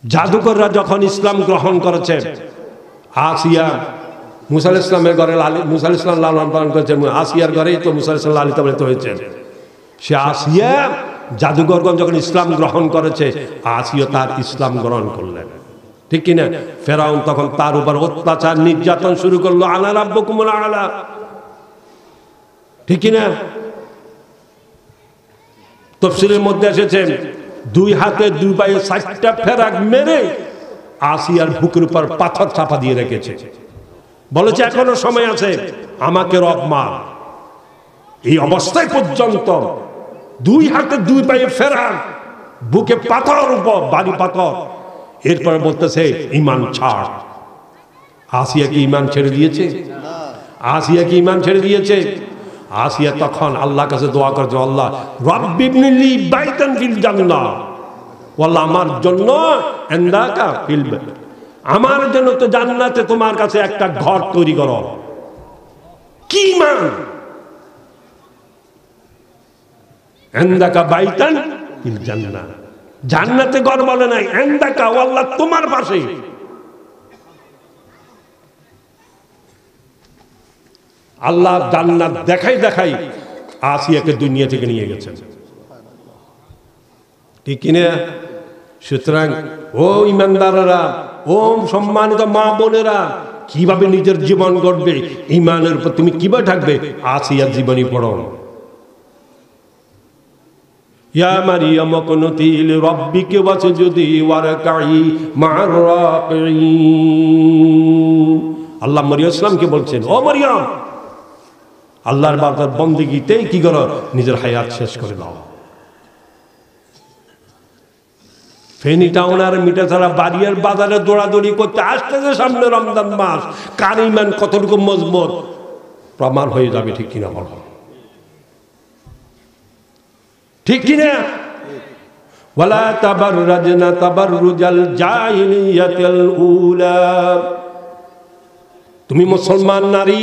জাদুকররা যখন ইসলাম গ্রহণ করেছে, আসিয়া মুসা আলাইহিস সালামের ঘরে মুসা আলাইহিস সালাম লালন পালন করেছেন, আসিয়ার ঘরেই তো মুসা আলাইহিস সালাম লালিত পালিত হয়েছেন। সে আসিয়া জাদুকরগণ যখন ইসলাম গ্রহণ করেছে, আসিয়া তার ইসলাম গ্রহণ করলেন, ঠিক কিনা? ফেরাউন তখন তার উপর অত্যাচার নির্যাতন শুরু করলো, আনা রাব্বুকুমুল আলা, ঠিক কিনা? তাফসীরের মধ্যে এসেছেন 2 হাতে 2 পায়ে 60টা ফেরাক মেরে আসিয়ার বুকের উপর পাথর চাপা দিয়ে রেখেছে, বলেছে এখনো সময় আছে, আমাকে রব মার। এই অবস্থায় পর্যন্ত 2 হাতে 2 পায়ে ফেরাক, বুকে পাথর, উপর বাড়ি পাথর। এরপরে বলতেছে ঈমান ছাড়। আসিয়া কি ঈমান ছেড়ে দিয়েছে? আসিয়া কি ঈমান ছেড়ে দিয়েছে? আসিয়া তখন আল্লাহর কাছে দোয়া করেছে, আল্লাহ রাব্বিবনি লি বাইতান ফিল জান্নাহ, আল্লাহ আমার জন্য ইনদাকা ফিল, আমার জন্য তো জান্নাতে তোমার কাছে একটা ঘর তৈরি করো। কি ঈমান? ইনদাকা বাইতান ফিল জান্নাহ, জান্নাতে ঘর বলে নাই, ইনদাকা, আল্লাহ তোমার পাশে। আল্লাহ জান্নাত দেখাই দেখাই আসিয়াকে দুনিয়া থেকে নিয়ে গেছেন, ঠিক কিনা? সুতরাং ও ইমানদাররা, ও সম্মানিত মা বোনেরা, কিভাবে নিজের জীবন গড়বে, ঈমানের উপর তুমি কিভাবে থাকবে, আসিয়ার জীবনী পড়ো। ইয়া মারিয়াম কুনতি লিরাব্বিকি ওয়াসজুদি ওয়ারকাই মা'আর রাকিঈন। আল্লাহ মরিয়ম ইসলামকে বলছেন, ও মরিয়ম, আল্লাহর ইবাদত বন্দেগীতেই কি করো, নিজের হায়াত শেষ করে দাও। ফেনী টাউন আর মিঠাছড়া বাড়িয়ার বাজারে দৌড়াদৌড়ি করতে আসতেছে সামনে রমজান মাস, কার ঈমান কতটুকু মজবুত প্রমাণ হয়ে যাবে, ঠিক কিনা বলো? ঠিক কিনা? ওয়ালা তাবাররাজনা তাবাররুজাল জাহিলিয়াতিল উলা। তুমি মুসলমান নারী,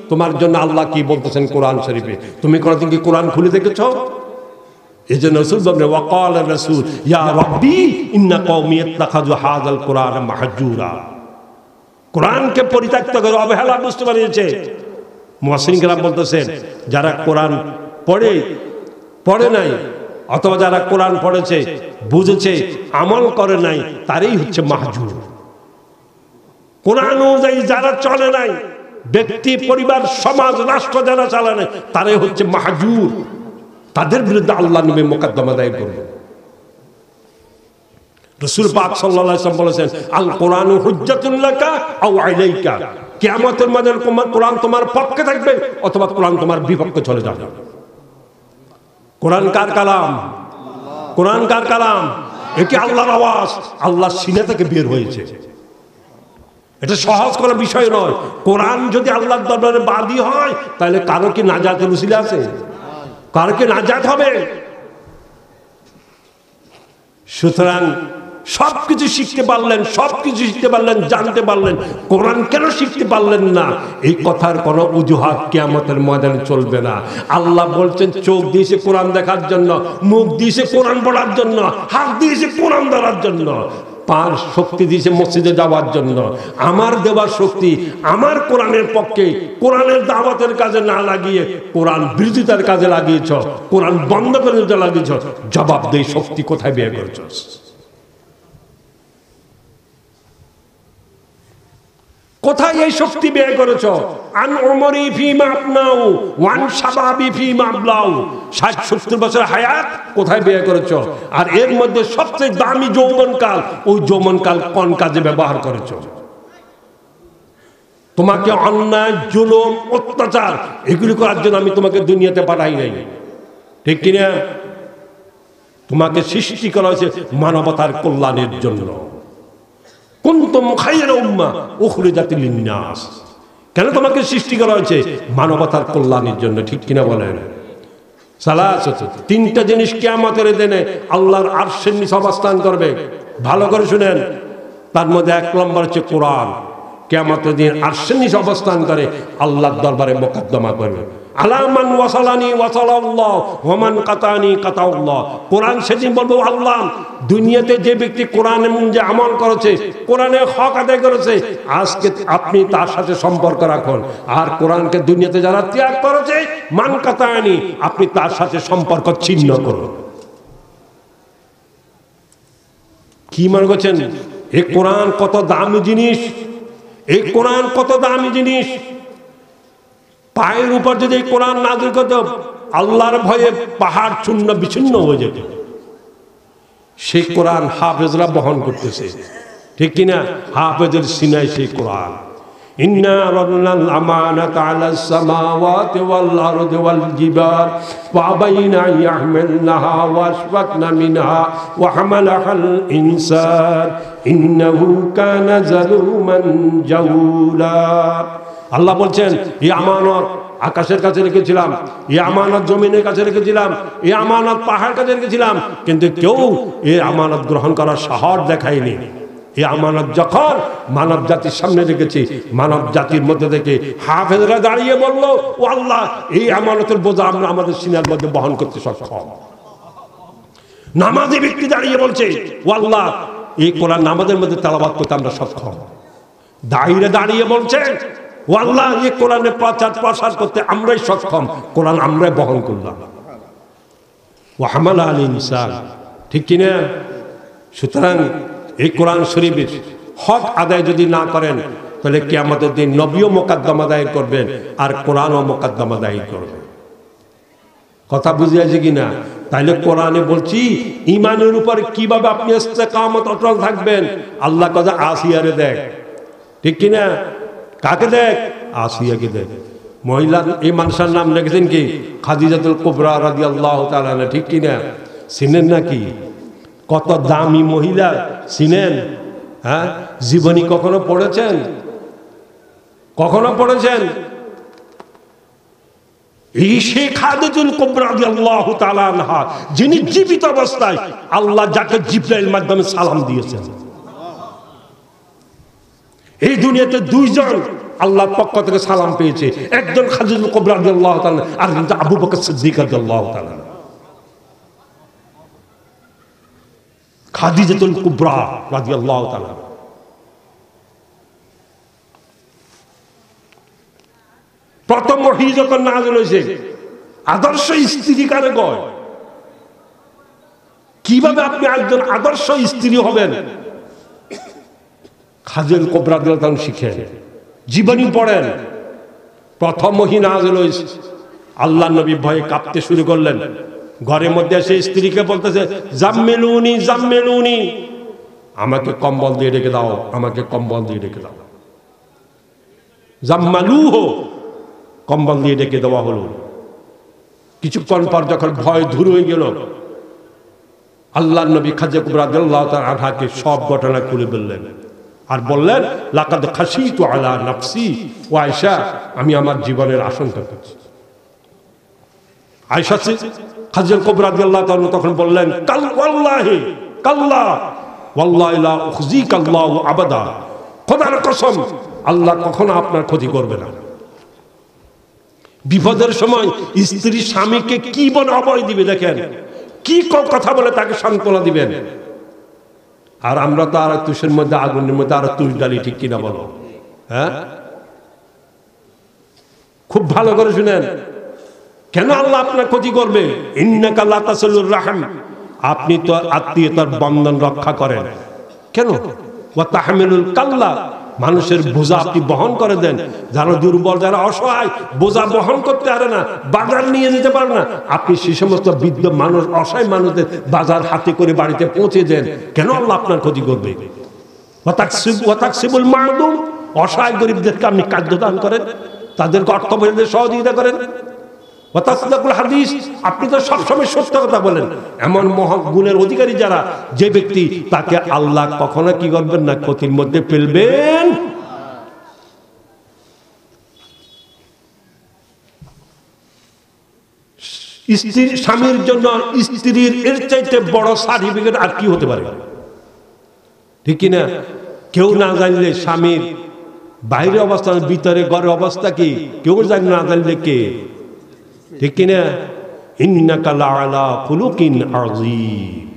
তোমার জন্য আল্লাহ কি বলতেছেন কোরআন শরীফে? তুমি কোনদিন কি কোরআন খুলে দেখেছো? এজন্য রাসূল বলেন ওয়াকাল রাসূল ইয়া রাব্বি ইন্না কওমি ইত্তাখাযু হাযাল কুরআন মাহজুরা। কোরআনকে পরিত্যক্ত করে অবহেলা বুঝতে পারিয়েছে। মুফাসসিরিন কেরাম বলতেছেন যারা কোরআন পড়ে নাই অথবা যারা কোরআন পড়েছে বুঝেছে আমল করে নাই তারই হচ্ছে মাহজুর। কোরআন অনুযায়ী যারা চলে নাই, ব্যক্তি পরিবার সমাজ রাষ্ট্র যারা চালায় নাই, তারাই হচ্ছে মাহজুর। তাদের বিরুদ্ধে আল্লাহ নবী মোকদ্দমা দায়ের করবেন। রাসূল পাক সাল্লাল্লাহু আলাইহি ওয়াসাল্লাম বলেছেন আল কোরআনু হুজ্জাতুল লাকা আও আলাইকা, কিয়ামতের ময়দানে কোরআন তোমার পক্ষে থাকবে অথবা কোরআন তোমার বিপক্ষে চলে যাবে। কোরআন কার কালাম? কোরআন কার কালাম? এটি আল্লাহর আওয়াজ, আল্লাহর সিনা থেকে বের হয়েছে। এটা সহজ করার বিষয় নয়। কোরআন যদি আল্লাহর দরবারে বাদী হয় তাহলে কারো কি নাজাতের উসিলা আছে? কারো কি নাজাত হবে? সুতরাং সবকিছু শিখতে পারলেন, জানতে পারলেন, কোরআন কেন শিখতে পারলেন না? এই কথার কোনো অজুহাত কিয়ামতের ময়দানে চলবে না। আল্লাহ বলছেন চোখ দিয়েছে কোরআন দেখার জন্য, মুখ দিয়েছে কোরআন পড়ার জন্য, হাত দিয়েছে কোরআন ধরার জন্য, পাঁচ শক্তি দিয়েছে মসজিদে যাওয়ার জন্য। আমার দেওয়ার শক্তি আমার কোরআনের পক্ষে, কোরআনের দাওয়াতের কাজে না লাগিয়ে কোরআন বিরোধিতার কাজে লাগিয়েছ, কোরআন বন্ধ করে দিতে লাগিয়েছ। জবাব দেই শক্তি কোথায় ব্যয় করেছ? কোথায় এই শক্তি ব্যয় করেছ? আন উমরি ফিমা আপনাউ ওয়ান শাবাবি ফিমা আবলাউ, 60-70 বছর হায়াত কোথায় ব্যয় করেছ? আর এর মধ্যে সবচেয়ে দামি যৌবনকাল, ওই যৌবনকাল কোন কাজে ব্যবহার করেছ? তোমাকে অন্যায়, জুলুম, অত্যাচার এগুলি করার জন্য আমি তোমাকে দুনিয়াতে পাঠাই নাই, ঠিক কিনা? তোমাকে সৃষ্টি করা হয়েছে মানবতার কল্যাণের জন্য। কুনতুম খায়রা উম্মাহ উখরিজাত লিন-নাস। কেন তোমাকে সৃষ্টি করা হয়েছে? মানবতার কল্যাণের জন্য, ঠিক কিনা বলেন? সালাসাতু, তিনটা জিনিস কিয়ামতের দিনে আল্লাহর আরশের নিচে অবস্থান করবে। ভালো করে শুনেন, তার মধ্যে 1 নম্বর হচ্ছে কোরআন। কিয়ামতের দিন আরশের নিচে অবস্থান করে আল্লাহর দরবারে মোকদ্দমা করবে। আলামান ওয়াসালানি ওয়াসালাল্লাহ ওয়ামান কাতানি কাতাল্লাহ। কোরআন সেদিন বলবো আল্লাহ দুনিয়াতে যে ব্যক্তি কোরআন যে আমল করেছে, কোরআনের হক আদায় করেছে, আজকে আপনি তার সাথে সম্পর্ক রাখুন। আর কোরআনকে দুনিয়াতে যারা ত্যাগ করেছে, মান কাতানি, আপনি তার সাথে সম্পর্ক ছিন্ন করুন। কি মনে করছেন এই কোরআন কত দামি জিনিস? এই কোরআন কত দামি জিনিস! পায়ের উপর যদি কোরআন নাযিল করত, আল্লাহর ভয়ে পাহাড় চূর্ণ বিচ্ছিন্ন হয়ে যেত। সেই কোরআন হাফেজরা বহন করতেছে, ঠিক কিনা? হাফেজের সিনায় সেই কোরআন। ইন্না রাদনাল আমানাতা আলাস সামাওয়াতি ওয়াল আরদি ওয়াল জিবাল ওয়া বাইনা ইয়াহমিলনাহা ওয়া আশফাকনা মিনহা ওয়া হামালাহাল ইনসান ইন্নাহু কানা যালুমান জাহুলা। আল্লাহ বলছেন এই আমানত আকাশের কাছে রেখেছিলাম, এই আমানত জমিনের কাছে রেখেছিলাম, এই আমানত পাহাড়ের কাছে রেখেছিলাম, কিন্তু কেউ এই আমানত গ্রহণ করার সাহস দেখায়নি। এই আমানত যখন মানব জাতির সামনে রেখেছি, মানব জাতির মধ্যে থেকে হাফেজরা দাঁড়িয়ে বলল, ও আল্লাহ, এই আমানতের বোঝা আমরা আমাদের সিনার মধ্যে বহন করতে সক্ষম। নামাজি ব্যক্তি দাঁড়িয়ে বলছে, ও আল্লাহ, এই কোরআন নামাজের মধ্যে তেলাওয়াত করতে আমরা সক্ষম। দাঁড়িয়ে দাঁড়িয়ে বলছে, ও আল্লাহ, এই কোরআনের প্রচার করতে আমরাই সক্ষম, কোরআন আমরাই বহন করলাম। ও হামালা আল ইনসান, ঠিক কিনা? সুতরাং এই কোরআন শরীফের হক আদায় যদি না করেন, তাহলে কিয়ামতের দিন নবীও মোকদ্দমা দায়ের করবেন আর কোরআনও মোকদ্দমা দায়ের করবে। কথা বুঝে আছে কিনা? তাইলে কোরআনে বলছি ঈমানের উপরে কিভাবে আপনি ইস্তেকামত অটল থাকবেন। আল্লাহ কথা আসিয়ারে দেখ, ঠিক কিনা? কাকে দেখ? আসিয়াকে দেখ। মহিলার এই মানুষের নাম লিখেছেন কি? খাদিজাতুল কুবরা রাদিয়াল্লাহু তাআলা আনহা, ঠিক কিনা? চিনেন নাকি? কত দামি মহিলা, চিনেন? হ্যাঁ, জীবনী কখনো পড়েছেন? কখনো পড়েছেন? এই সেই খাদিজাতুল কুবরা রাদিয়াল্লাহু তাআলা আনহা, যিনি জীবিত অবস্থায় আল্লাহ যাকে জিবরাইল মাধ্যমে সালাম দিয়েছেন। এই দুনিয়াতে দুইজন আল্লাহর পক্ষ থেকে সালাম পেয়েছে, একজন খাদিজাতুল কুবরা রাদিয়াল্লাহু তাআলা, আর একজন আবু বকর সিদ্দিক রাদিয়াল্লাহু তাআলা। খাদিজাতুল কুবরা রাদিয়াল্লাহু তাআলা। প্রথম ওহী যখন নাযিল হয়েছে, আদর্শ স্ত্রী কারে কয়, কিভাবে আপনি একজন আদর্শ স্ত্রী হবেন, খাদিজাতুল কুবরা রাদিয়াল্লাহু তাআলা শিখেন, জীবনী পড়েন। প্রথম ওহী নাযিল হয়েছে, আল্লাহ নবী ভয়ে কাঁপতে শুরু করলেন। ঘরের মধ্যে এসে স্ত্রীকে বলতেছে, জাম্মিলুনি জাম্মিলুনি, আমাকে কম্বল দিয়ে রেখে দাও, আমাকে কম্বল দিয়ে রেখে দাও। জাম্মালুহু, কম্বল দিয়ে রেখে দেওয়া হলো। কিছুক্ষণ পর যখন ভয় দূর হয়ে গেল, আল্লাহ নবী খাদিজা কুবরা রাদিয়াল্লাহু তাআলা আনহাকে সব ঘটনা খুলে বললেন আর বললেন, লাকাদ খাশিতু আলা নাফসি ও আয়েশা, আমি আমার জীবনের আশঙ্কা করছি। আয়েশা খাদিজা কুবরা রাদিয়াল্লাহু তাআলা তখন বললেন, কাল ওয়াল্লাহি কাল্লা ওয়াল্লাহি লা উখজিকা আল্লাহু আবাদা, খোদার কসম আল্লাহ কখনো আপনার ক্ষতি করবে না। বিপদের সময় স্ত্রী স্বামীকে কি বলে অভয় দিবে, দেখেন কি কথা বলে তাকে সান্ত্বনা দিবেন। আর আমরা তো আর তুষের মধ্যে আগুনের মধ্যে আর তুষ ডালি, ঠিক কিনা বলো? হ্যাঁ, খুব ভালো করে শুনেন, কেন আল্লাহ আপনার ক্ষতি করবে? ইন্নাকা লা তাসিলুর রাহম, আপনি তো আত্মীয়তার বন্ধন রক্ষা করেন। কেন? ওয়া তাহমিলুল কাল্লা, মানুষের বোঝা আপনি বহন করে দেন। যারা দুর্বল, যারা অসহায়, বোঝা বহন করতে পারে না, বাজার নিয়ে যেতে পারে না, আপনি সেই সমস্ত বৃদ্ধ মানুষ, অসহায় মানুষদের বাজার হাতে করে বাড়িতে পৌঁছে দেন। কেন আল্লাহ আপনার ক্ষতি করবে? ওয়া তাকসিবুল মা'দুম, অসহায় গরিবদেরকে আপনি খাদ্য দান করেন, তাদেরকে অর্থ বলে সহযোগিতা করেন। ওয়া তাসদাকুল হাদিস, আপনি তো সবসময় সত্য কথা বলেন। এমন মহৎ গুণের অধিকারী যারা, যে ব্যক্তি, তাকে আল্লাহ কখনো কি করবেন না, ক্ষতির মধ্যে ফেলবেন। স্ত্রীর, স্বামীর জন্য স্ত্রীর এর চাইতে বড় সার্টিফিকেট আর কি হতে পারে? ঠিক কিনা? কেউ না জানলে স্বামীর বাইরে অবস্থা, ভিতরে ঘরে অবস্থা কি কেউ জানে না, জানলে কে? ঠিক কিনা? ইন্নাকা লাআলা খুলুকিন আযীম,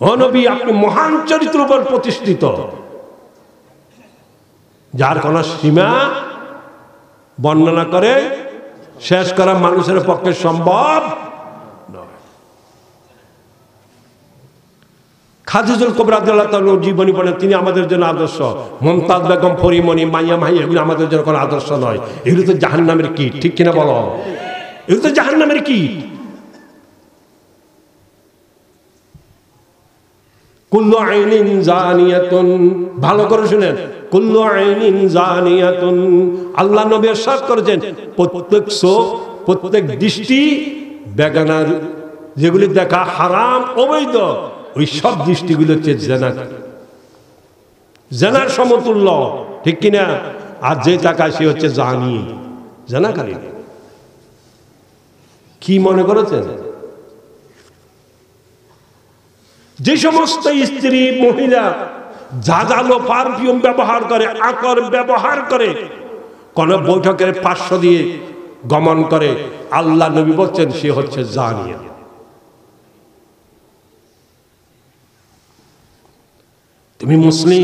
ও নবী আপনি মহান চরিত্রের উপর প্রতিষ্ঠিত, যার কোন সীমা বর্ণনা করে শেষ করা মানুষের পক্ষে সম্ভব নয়। খাদিজাতুল কুবরা রাদিয়াল্লাহু তাআলা জীবনী পড়েন, তিনি আমাদের জন্য আদর্শ। মুমতাজ বেগম, ফরিমণি, মাইয়া মাহি, এগুলো আমাদের জন্য কোনো আদর্শ নয়। এগুলো তো জাহান্নামের কীট, ঠিক কিনা বলো? এগুলো তো জাহান্নামের কীট। কুল্লু আইনিন জানিয়াতুন, ভালো করে শুনেন, কুল্লু আইনিন জানিয়াতুন, আল্লাহ নবী ইরশাদ করেছেন, প্রত্যেক চোখ, প্রত্যেক দৃষ্টি বেগানার, যেগুলি দেখা হারাম, অবৈধ, ওই সব দৃষ্টিগুলো হচ্ছে জেনা, জেনার সমতুল্য, ঠিক কিনা? আর যে তাকায় সে হচ্ছে জানি, জেনাকারী। কি মনে করেছেন? যে সমস্ত স্ত্রী, মহিলা জাজালো পারফিউম ব্যবহার করে, আকর ব্যবহার করে, কোন বৈঠকের পার্শ্ব দিয়ে গমন করে, আল্লাহ নবী বলছেন সে হচ্ছে জানিয়া। তুমি মুসলিম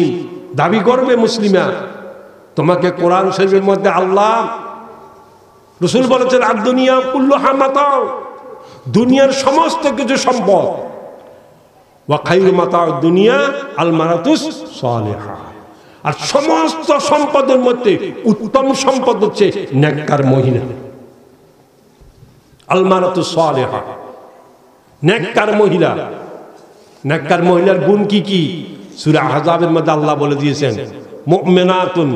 দাবি করবে, মুসলিমা, তোমাকে কোরআন শরীফের মধ্যে আল্লাহ রাসূল বলেছেন, আর দুনিয়া কুল্লুহা মাতাউ, দুনিয়ার সমস্ত কিছু সম্পদ, ওয়া খায়রু মাতাউ দুনিয়া আল মারাতুস সালিহা, আর সমস্ত সম্পদের মধ্যে উত্তম সম্পদ হচ্ছে নেককার মহিলা। আল মারাতুস সালিহা, নেককার মহিলা। নেককার মহিলার গুণ কি কি? সূরা আহজাবের মধ্যে আল্লাহ বলে দিয়েছেন, মুমিনাতুন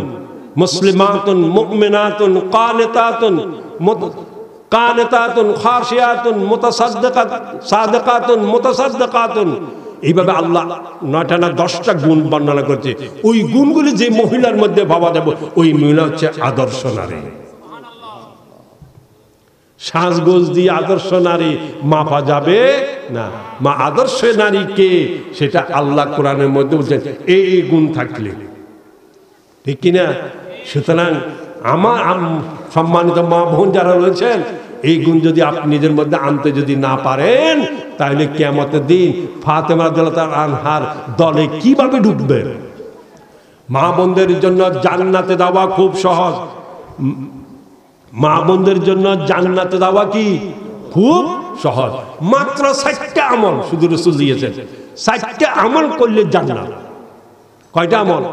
মুসলিমাতুন মুমিনাতুন কানিতাতুন কানিতাতুন খাশিয়াতুন মুতাসাদ্দিকাতুন সাদিকাতুন মুতাসাদ্দিকাতুন। এইভাবে আল্লাহ 9টা না 10টা গুণ বর্ণনা করছে। ওই গুণগুলি যে মহিলার মধ্যে পাওয়া যাবে, ওই মহিলা হচ্ছে আদর্শ নারী। সাজগোজ দিয়ে আদর্শ নারী মাপা যাবে না। মা আদর্শ নারী কে, সেটা আল্লাহ কোরআনের মধ্যে বলছেন, এই গুণ থাকলে, ঠিক কিনা? সুতরাং আমার সম্মানিত মা বোন যারা রয়েছেন, এই গুণ যদি আপনি নিজের মধ্যে আনতে যদি না পারেন, তাহলে কিয়ামতের দিন ফাতেমা রাদিয়াল্লাহু তাআলা আনহার দলে কিভাবে ঢুকবে? মা বোনদের জন্য জান্নাতে যাওয়া খুব সহজ। মা বোনদের জন্য জান্নাতে যাওয়া কি খুব সহজ। মাত্র 4টা আমল শুধু রাসূল দিয়েছেন। 4টা আমল করলে জান্নাত। কয়টা আমল?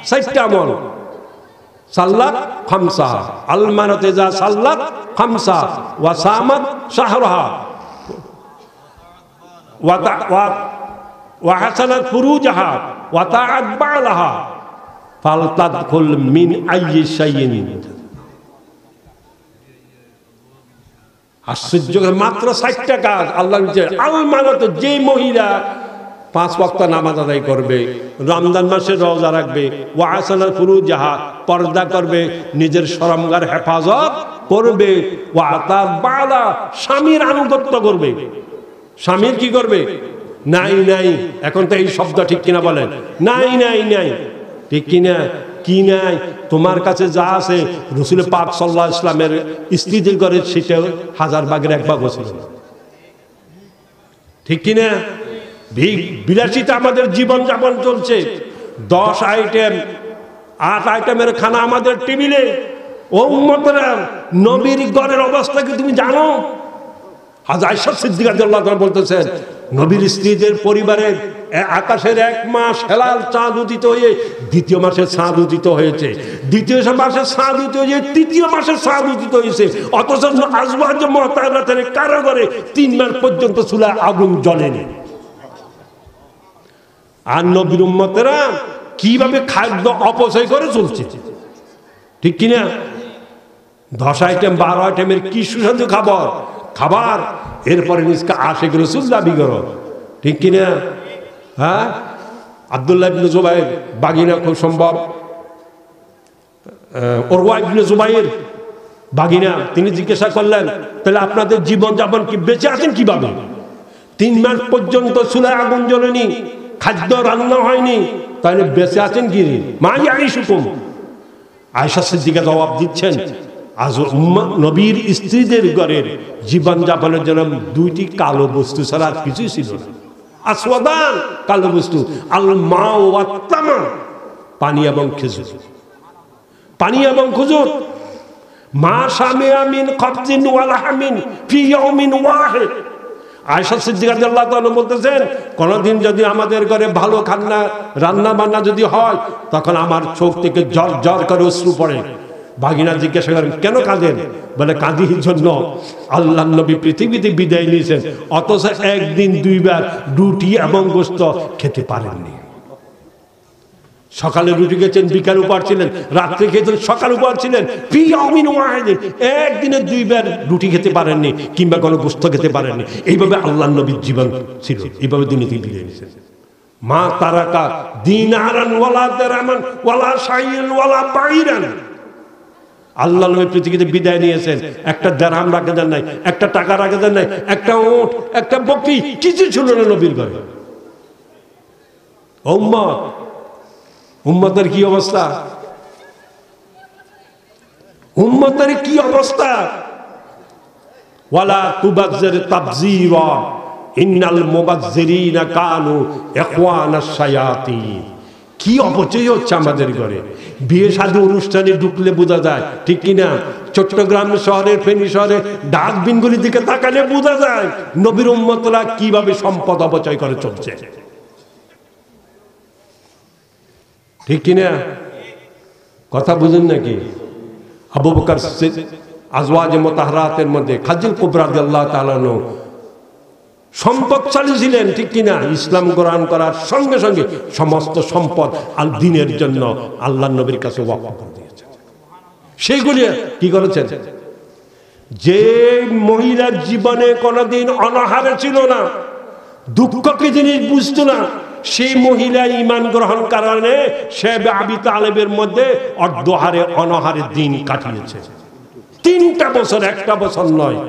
4টা আমল। সাল্লাত খামসা, আল মারাতে যা সাল্লাত খামসা ওয়া সামাত শাহরাহা ওয়া হাসানাত ফুরুজাহা ওয়া তাআত বালাহা ফালতাদখুল মিন আইয়ি শাইইন। আশ্চর্য, মাত্র 4টা কাজ আল্লাহ আল মারাতে। যে মহিলা 5 ওয়াক্ত নামাজ আদায় করবে, রমজান মাসে রোজা রাখবে, ওয়া হাসানাত ফুরুজাহা পর্দা করবে, নিজের শরমগার হেফাজত করবে, ওয়া তাআত বালা স্বামীর আনুগত্য করবে। স্বামীর কি করবে? নাই নাই, এখন তো এই শব্দ ঠিক কিনা বলেন? নাই নাই নাই, ঠিক কিনা? কি নাই? তোমার কাছে যা আছে রাসূল পাক সাল্লাল্লাহু আলাইহি ওয়াসাল্লামের স্ত্রীদের ঘরে সেটা 1000 ভাগের 1 ভাগ ছিল, ঠিক কিনা? বিলাসিতা আমাদের জীবন যাপন চলছে। 10 আইটেম 8 আইটেমের খানা আমাদের টেবিলে। ও উম্মতরা, নবীর ঘরের অবস্থা কি তুমি জানো? হযরত আয়েশা সিদ্দিকা রাদিয়াল্লাহু তাআলা বলতেছেন, নবীর স্ত্রীদের পরিবারে আকাশের 1 মাস হেলাল চাঁদ উদিত হয়ে 2য় মাসে চাঁদ উদিত হয়েছে, 2য় মাসে চাঁদ উদিত হয়ে 3য় মাসে চাঁদ উদিত হয়েছে, অথচ আজওয়াজ মুতাহহারাতের কারো ঘরে 3 মাস পর্যন্ত চুলায় আগুন জ্বলেনি। আর নবীর উম্মতেরা কিভাবে খাদ্য অপচয় করে চলছে, ঠিক কিনা? 10 আইটেম 12 আইটেমের কি সুস্বাদু খাবার, এরপরে নিজকে আশিক রাসূল দাবি করো, ঠিক কিনা? হ্যাঁ, আব্দুল্লাহ ইবনে জুবাইর বাগিনা খুব সম্ভব উরওয়া ইবনে জুবাইর বাগিনা, তিনি জিজ্ঞাসা করলেন, তাহলে আপনাদের জীবন যাপন কি বেঁচে আছেন কিভাবে? 3 মাস পর্যন্ত চুলায় আগুন জ্বলেনি, খাদ্য রান্না হয়নি, তাহলে বেঁচে আছেন কি? মা ইয়াইশুকুম। আয়েশা সিদ্দিকা জবাব দিচ্ছেন, আজ নবীর স্ত্রীদের ঘরের জীবন যাপনের জন্য 2টি কালো বস্তু ছাড়া আর কিছুই ছিল না। আসওয়াদান, কালো বস্তু, আল মা ওয়া তামা, পানি এবং খেজুর। পানি এবং খেজুর। মা শামিয়া মিন খাবজিন ওয়া লাহমিন ফি ইয়াউমিন ওয়াহিদ। আয়েশা সিদ্দিকা রাদিয়াল্লাহু তাআলা বলতেছেন, কোনদিন যদি আমাদের ঘরে ভালো খানা রান্না বান্না যদি হয়, তখন আমার চোখ থেকে জ্বর জ্বর করে অশ্রু পড়ে। ভাগিনা জিজ্ঞাসা করেন, কেন কাঁদেন? বলে, কাঁদির জন্য আল্লাহর নবী পৃথিবীতে বিদায় নিয়েছেন, অথচ 1 দিন 2 বার রুটি এবং গোশত খেতে পারেননি। সকালে রুটি খেয়েছেন, বিকাল উপহার ছিলেন, রাত্রে খেয়েছেন, সকাল উপহার ছিলেন। একদিনে 2 বার রুটি খেতে পারেননি, কিংবা কোনো গোশত খেতে পারেননি। এইভাবে আল্লাহর নবীর জীবন ছিল, এইভাবে দুনিয়াতে বিদায় নিয়েছেন। মা তারাকা দিনারান ওয়ালা দিরহামান ওয়ালা শাইআন ওয়ালা বাইরান। আল্লাহ নবী পৃথিবীতে বিদায় নিয়েছেন, একটা দিরহাম রাখে দেন নাই, একটা টাকা রাখে দেন নাই, একটা উট, একটা বকরি, কিছু ছিল না নবীর ঘরে। উম্মতের কি অবস্থা? উম্মতের কি অবস্থা? ওয়ালা তুবাজ্জির তাবযীরা ইন্নাল মুবাজ্জিরিনা কানু ইখওয়ানাশ শায়াতিন। কি অপচয় হচ্ছে আমাদের ঘরে। বিয়ে শাদী অনুষ্ঠানে ঢুকলে বোঝা যায়, ঠিক কিনা? চট্টগ্রাম শহরের, ফেনী শহরে ডাস্টবিনগুলির দিকে তাকালে বোঝা যায় নবীর উম্মতরা কিভাবে সম্পদ অপচয় করে চলছে, ঠিক কিনা? কথা বুঝেন নাকি? আবু বকর আজওয়াজে মুতাহহারাতের মধ্যে খাদিজা কুবরা রাদিয়াল্লাহু তাআলা আনহা সম্পদশালী ছিলেন, ঠিক কিনা? ইসলাম গ্রহণ করার সঙ্গে সঙ্গে সমস্ত সম্পদ আল দ্বীনের জন্য আল্লাহর নবীর কাছে ওয়াকফ করে দিয়েছেন। সেইগুলি কি করেছেন? যে মহিলার জীবনে কোনোদিন অনাহারে ছিল না, দুঃখ কি জিনিস বুঝতো না, সেই মহিলা ঈমান গ্রহণ কারণে সে আবি তালেবের মধ্যে অর্ধহারে অনাহারে দিন কাটিয়েছে। 3টা বছর, 1টা বছর নয়।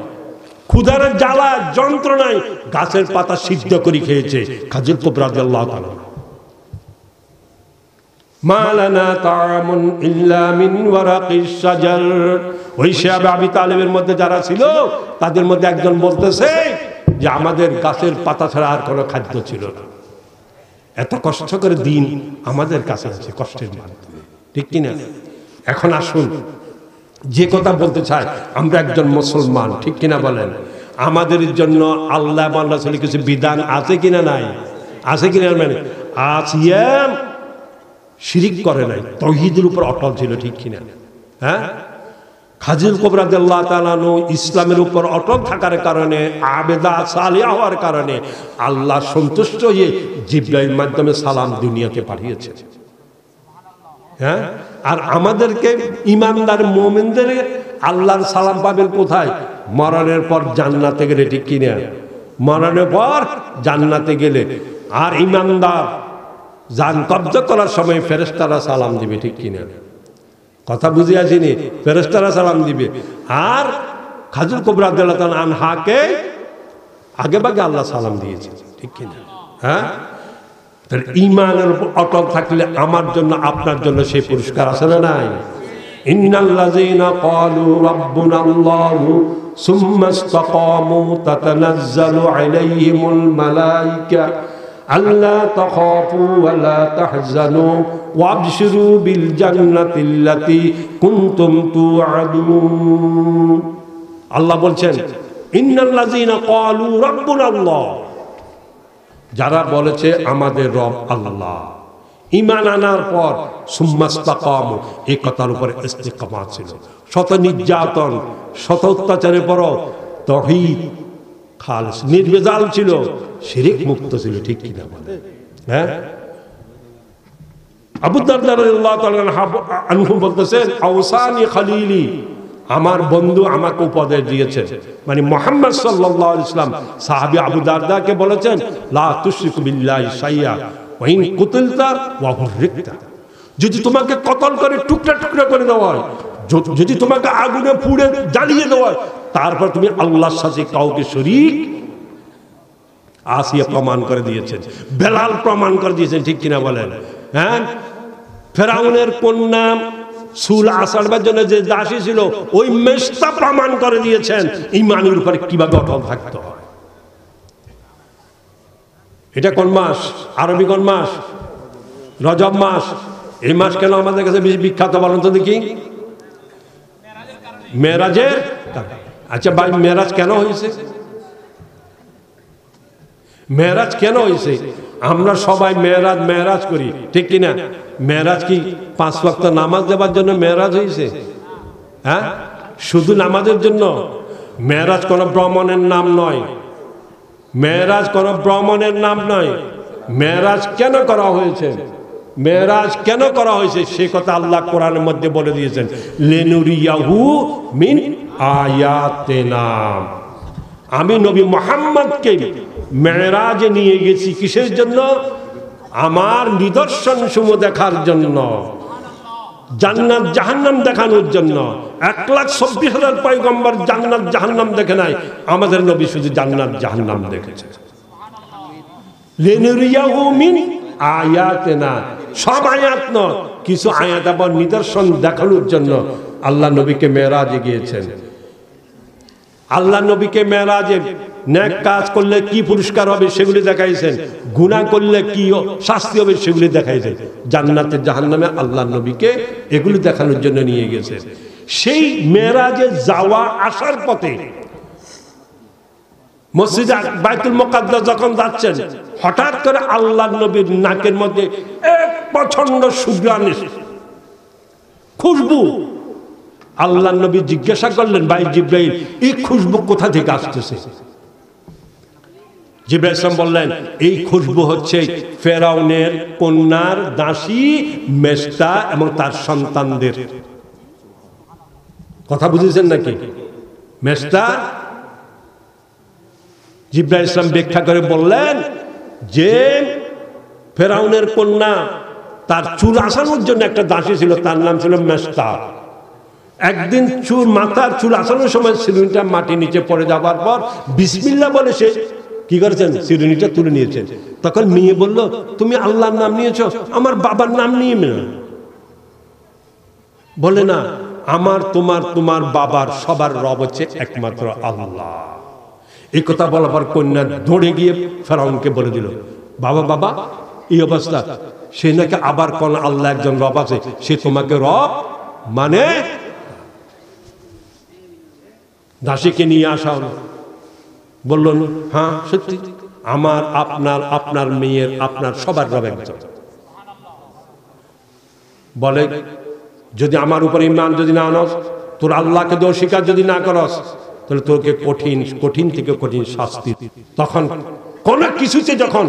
ক্ষুধার জ্বালা যন্ত্রণায় গাছের পাতা সিদ্ধ করে খেয়েছে খাদিজা কুবরা রাদিয়াল্লাহু তাআলা। মালানা তাআমুন ইল্লা মিন ওয়ারাকিশ শাজার। ওই সাহাবা আবি তালেবের মধ্যে যারা ছিল, তাদের মধ্যে একজন বলতেছে, যে আমাদের গাছের পাতা ছাড়া আর কোনো খাদ্য ছিল না। এত কষ্ট করে দিন আমাদের কাছে আছে কষ্টের মাধ্যমে, ঠিক কিনা? এখন আসুন, যে কথা বলতে চাই, আমরা একজন মুসলমান, ঠিক কিনা বলেন? আমাদের জন্য আল্লাহ এবং রাসূলের কিছু বিধান আছে কিনা নাই? আছে কিনা? মানে আসিয়াম শিরিক করে নাই, তাওহীদের উপর অটল ছিল, ঠিক কিনা? হ্যাঁ, খাজিল কুবরা রাদিয়াল্লাহু তাআলা আনহু ইসলামের উপর অটল থাকার কারণে, আবেদা সালিহা হওয়ার কারণে আল্লাহ সন্তুষ্ট হয়ে জিবরাইল মাধ্যমে সালাম দুনিয়াতে পাঠিয়েছে। হ্যাঁ, আর আমাদেরকে ইমানদার মুমিনদের আল্লাহর সালাম পাবেন কোথায়? মরণের পর জান্নাতে গেলে, ঠিক কিনা? মরণের পর জান্নাতে গেলে। আর ইমানদার জান কবজা করার সময় ফেরেশতারা সালাম দিবে, ঠিক কিনা? কথা বুঝে আসেনি? ফেরেশতারা সালাম দিবে। আর খাজুল কুবরা রাদিয়াল্লাহু তাআলা আনহাকে আগে ভাগে আল্লাহ সালাম দিয়েছে, ঠিক কিনা? হ্যাঁ, তাহলে ঈমানের উপর অটল থাকলে আমার জন্য আপনার জন্য সেই পুরস্কার আছে না নাই? ইন্নাল্লাযীনা ক্বালু রাব্বুনাল্লাহু সুম্মা ইসতাকামু তাতানাজ্জালু আলাইহিমুল মালায়েকা আল্লা তাখাফু ওয়া লা তাহজানু ওয়াবশিরু বিল জান্নাতিল্লাতী কুনতুম তুআদুন। আল্লাহ বলছেন, ইন্নাল্লাযীনা ক্বালু রাব্বুনাল্লাহ, যারা বলেছে আমাদের রব আল্লাহ, ঈমান আনার পর সুম্মা ইসতাকামু, এই কথার উপর ইস্তিকামাত ছিল, শত নির্যাতন শত অত্যাচারের পর তাওহীদ খালিস নির্ভেজাল ছিল, শিরক মুক্ত ছিল, ঠিক কিনা বলে? হ্যাঁ, আবু দারদা রাদিয়াল্লাহু তাআলা আনহু বলতেছেন, আওসানি খালিলি, আমার বন্ধু আমাকে উপদেশ দিয়েছেন, মানে মুহাম্মদ সাল্লাল্লাহু আলাইহি ওয়াসাল্লাম সাহাবী আবু দারদাকে বলেছেন, লা তুশরিকু বিল্লাহি শাইয়া ওয়া ইন কুতিলতা ওয়া হুররিকতা, যদি তোমাকে কতল করে টুকরা টুকরা করে দেওয়া হয়, যদি তোমাকে আগুনে পুড়ে জ্বালিয়ে দেওয়া হয়, তারপর তুমি আল্লাহর সাথে কাউকে শরীক, আসিয়া প্রমাণ করে দিয়েছেন, বেলাল প্রমাণ করে দিয়েছেন, ঠিক কিনা বলেন? হ্যাঁ, ফেরাউনের কন্যা চুল আসাড়বার জন্য যে দাসী ছিল, ওই মেশতা প্রমাণ করে দিয়েছেন ঈমানের উপরে কিভাবে অটল থাকতে হয়। এটা কোন মাস? আরবি কোন মাস? রজব মাস। এই মাস কেন আমাদের কাছে বেশি বিখ্যাত বলেন তো দেখি? মেরাজের। আচ্ছা ভাই, মেরাজ কেন হয়েছে? মেরাজ কেন হয়েছে? আমরা সবাই মেরাজ মেরাজ করি, ঠিক কিনা? মেরাজ কি 5 ওয়াক্ত নামাজ দেওয়ার জন্য মেরাজ হয়েছে? হ্যাঁ, শুধু নামাজের জন্য? মেরাজ কোন ভ্রমণের নাম নয়, মেরাজ কোন ভ্রমণের নাম নয়। মেরাজ কেন করা হয়েছে? মেরাজ কেন করা হয়েছে সে কথা আল্লাহ কোরআনের মধ্যে বলে দিয়েছেন, লিনুরিয়াহু মিন আয়াতিনা, আমি নবী মুহাম্মদকে মেরাজে নিয়ে গেছি কিসের জন্য? আমার নিদর্শন সমূহ দেখার জন্য, জান্নাত জাহান্নাম দেখানোর জন্য। 1,24,000 পয়গম্বর জান্নাত জাহান্নাম দেখে নাই, আমাদের নবী শুধু জান্নাত জাহান্নাম দেখেছে। লিনুরিয়াহু মিন আয়াতিনা, সব আয়াত নয়, কিছু আয়াত আবার নিদর্শন দেখানোর জন্য আল্লাহ নবীকে মেরাজে গিয়েছেন। আল্লাহ নবীকে মেরাজে নেক কাজ করলে কি পুরস্কার হবে সেগুলি দেখাইছেন, গুনাহ করলে কি শাস্তি হবে সেগুলি দেখাইছেন। জান্নাতে জাহান্নামে আল্লাহ নবীকে এগুলি দেখানোর জন্য নিয়ে গেছেন। সেই মেরাজে যাওয়া আসার পথে মসজিদে বাইতুল মুকাদ্দাস যখন যাচ্ছেন, হঠাৎ করে আল্লাহ নবীর নাকের মধ্যে এক প্রচন্ড সুঘ্রাণ, খুশবু। আল্লাহ নবী জিজ্ঞাসা করলেন, ভাই জিবরাইল, এই খুশবু কোথা থেকে আসতেছে? জিবরাইল সাল্লাল্লাহু আলাইহি ওয়াসাল্লাম বললেন, এই খুশবু হচ্ছে ফেরাউনের কন্যার দাসী মেশতা এবং তার সন্তানদের। কথা বুঝেছেন নাকি? মেশতা, জিবরাইল ইসলাম ব্যাখ্যা করে বললেন যে ফেরাউনের কন্যা, তার চুল আসানোর জন্য একটা দাসী ছিল, তার নাম ছিল মেশতা। একদিন মাথার চুল আসানোর সময় চিরুনিটা মাটি নিচে পড়ে যাওয়ার পর বিসমিল্লাহ বলে সে কি করেছেন, চিরুনিটা তুলে নিয়েছেন। তখন মেয়ে বলল, তুমি আল্লাহর নাম নিয়েছো, আমার বাবার নাম নিয়ে না। বলে না, আমার তোমার তোমার বাবার সবার রব হচ্ছে একমাত্র আল্লাহ। এই কথা বলার পর কন্যা দৌড়ে গিয়ে ফেরাউনকে বলে দিল, বাবা বাবা এই অবস্থা, সে নাকি আবার কোন আল্লাহ একজন রব আছে, সে তোমাকে রব মানে। দাসীকে নিয়ে আসা হলো, বললেন হ্যাঁ সত্যি, আমার আপনার আপনার মেয়ের আপনার সবার রব একজন। বলে যদি আমার উপর ঈমান যদি না আনস, তোর আল্লাহকে দোষ স্বীকার যদি না করস, তাহলে তোকে কঠিন কঠিন থেকে কঠিন শাস্তি। তখন কোন কিছুতে যখন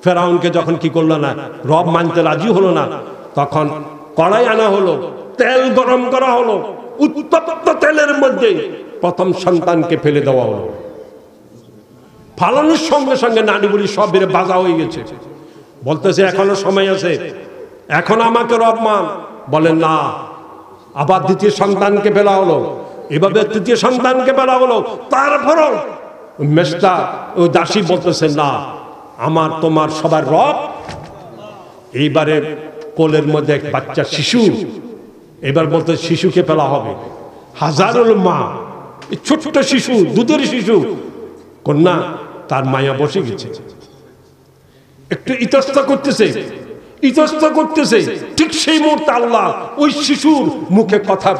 ফেরাউনকে যখন কি করলো না, রব মানতে রাজি হলো না, তখন কড়াই আনা হলো, তেল গরম করা হলো, উত্তপ্ত তেলের মধ্যে প্রথম সন্তানকে ফেলে দেওয়া হলো। ফালানোর সঙ্গে সঙ্গে নাড়িগুলি সব বেড়ে বাজা হয়ে গেছে। বলতেছে এখনো সময় আছে, এখন আমাকে রব মান। বলেন না, আবার দ্বিতীয় সন্তানকে ফেলা হলো, এভাবে তৃতীয় সন্তানকে ফেলা হলো। তারপরও মেষ্টা ওই দাসী বলতেছে না, আমার তোমার সবার রব। এইবারে কোলের মধ্যে এক বাচ্চা শিশু, এবার বলতে শিশুকে ফেলা হবে। হাজারুল মা, ছোট্ট শিশু, দুধের শিশু কন্যা, তার মায়া বসে গেছে, একটু ইতস্ত করতেছে ইতস্ত করতেছে। ঠিক সেই মুহূর্তে আল্লাহ ওই শিশুর মুখে কথা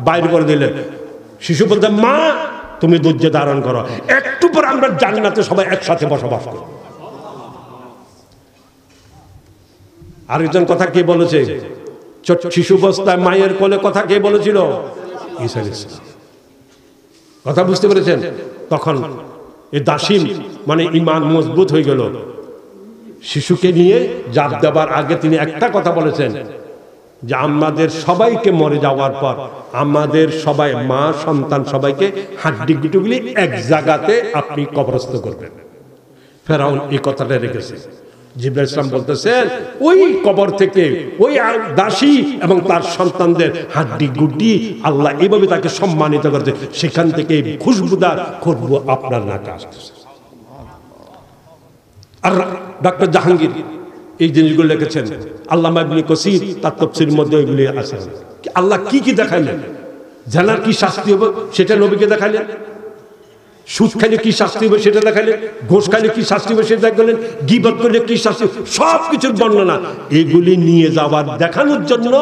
বাইর করে দিলেন। শিশু বলতে মা তুমি ধৈর্য ধারণ করো, একটু পর আমরা জান্নাতে সবাই একসাথে বসবাস করব। আরেকজন কথা কে বলেছে, শিশু অবস্থায় মায়ের কোলে কথা কে বলেছিল? ঈসা আলাইহিস সালাম। কথা বুঝতে পেরেছেন? তখন এই দাসীম মানে ঈমান মজবুত হয়ে গেল। শিশুকে নিয়ে জাপ দেবার আগে তিনি একটা কথা বলেছেন যে আমাদের সবাইকে মরে যাওয়ার পর আমাদের সবাই মা সন্তান সবাইকে হাড্ডি গুটিগুলি এক জায়গাতে আপনি কবরস্থ করবেন। ফেরাউন এই কথাটা রেখেছে। জিবরাইল ইসলাম বলতেছেন ওই কবর থেকে ওই দাসী এবং তার সন্তানদের হাড্ডি গুটি আল্লাহ এইভাবে তাকে সম্মানিত করেছে, সেখান থেকে খুশবুদার খুশবু আপনার নাকে আসতেছে। আর ডক্টর জাহাঙ্গীর এই জিনিসগুলো লিখেছেন, আল্লামা ইবনে কাসির তার তাফসীরের মধ্যে এগুলি আছে। আল্লাহ কি কি দেখাইলেন, জানার কি শাস্তি হবে সেটা নবীকে দেখাইলেন, সুদ খাইলে কি শাস্তি হবে সেটা দেখাইলেন, ঘোষ খাইলে কি শাস্তি হবে সেটা দেখাইলেন, গীবত করলে কি শাস্তি, সব কিছুর বর্ণনা এগুলি নিয়ে যাওয়ার দেখানোর জন্য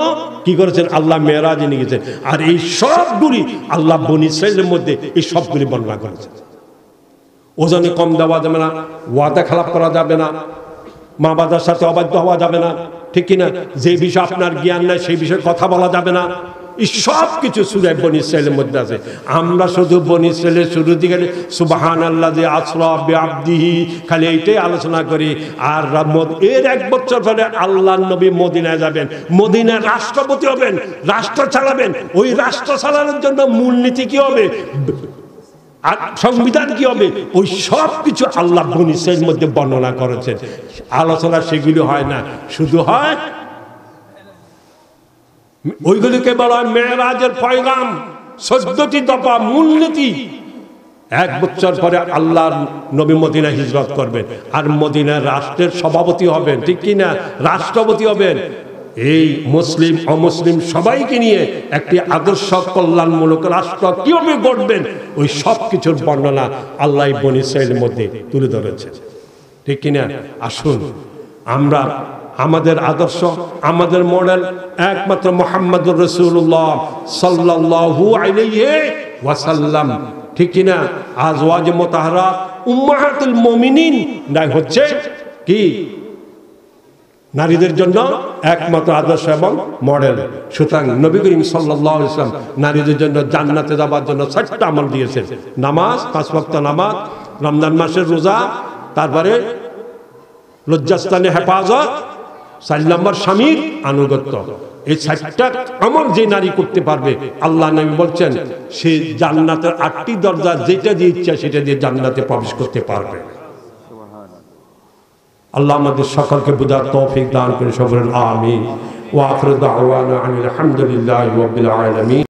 কি করেছেন আল্লাহ মেরাজে নিয়ে গেছেন। আর এই সবগুলি আল্লাহ বনী ইসরাঈলের মধ্যে এই সবগুলি বর্ণনা করেছেন। ওজনে কম দেওয়া যাবে না, ওয়াদা খেলাপ করা যাবে না, মা বাবার সাথে অবাধ্য হওয়া যাবে না, ঠিক কিনা? যে বিষয় আপনার জ্ঞান নাই সেই বিষয়ে কথা বলা যাবে না। এই সব কিছু সূরা বনী ইসরাঈলের মধ্যে আছে। আমরা শুধু বনী ইসরাঈলের শুরুর দিকে সুবহানাল্লাযী আসরা বিআবদিহি খালি এইটাই আলোচনা করি। আর এর 1 বছর পরে আল্লাহর নবী মদিনায় যাবেন, মদিনার রাষ্ট্রপতি হবেন, রাষ্ট্র চালাবেন। ওই রাষ্ট্র চালানোর জন্য মূলনীতি কি হবে, সংবিধান কি হবে, ওই সব কিছু আল্লাহ বনী ইসরাঈলের মধ্যে বর্ণনা করেছেন। আলোচনা সেগুলি হয় না, শুধু হয় ওইগুলিকে বলা হয় মেরাজের পয়গাম, 14টি দফা মূলনীতি। 1 বছর পরে আল্লাহ নবী মদিনা হিজরত করবেন, আর মদিনার রাষ্ট্রের সভাপতি হবেন, ঠিক কিনা? রাষ্ট্রপতি হবেন। এই মুসলিম অমুসলিম সবাইকে নিয়ে একটি আদর্শ কল্যাণমূলক রাষ্ট্র কিভাবে গড়বেন, ওই সব কিছুর বর্ণনা আল্লাহ বনী ইসরাঈলের মধ্যে তুলে ধরেছে, ঠিক কিনা? আসুন আমরা আমাদের আদর্শ, আমাদের মডেল একমাত্র মুহাম্মদুর রাসূলুল্লাহ সাল্লাল্লাহু আলাইহি ওয়াসাল্লাম, ঠিক কিনা? আজওয়াজ মুতাহহারাত উম্মাহাতুল মুমিনিন নাই হচ্ছে কি নারীদের জন্য একমাত্র আদর্শ এবং মডেল। সুতরাং নবী করিম সাল্লাল্লাহু আলাইহি ওয়াসাল্লাম নারীদের জন্য জান্নাতে যাওয়ার জন্য 6টা আমল দিয়েছেন। নামাজ, 5 ওয়াক্ত নামাজ, রমজান মাসের রোজা, তারপরে লজ্জাস্থানে হেফাজত, 4 নম্বর স্বামীর আনুগত্য। এই 4টা আমল যে নারী করতে পারবে, আল্লাহ নবী বলছেন সে জান্নাতের 8টি দরজা যেটা দিয়ে ইচ্ছা সেটা দিয়ে জান্নাতে প্রবেশ করতে পারবে। আল্লাহ আমাদের সকলকে বুঝার তৌফিক দান করে, সকলের আমিন। ওয়া আখিরু দাওয়ানা আনিল হামদুলিল্লাহি রাব্বিল আলামিন।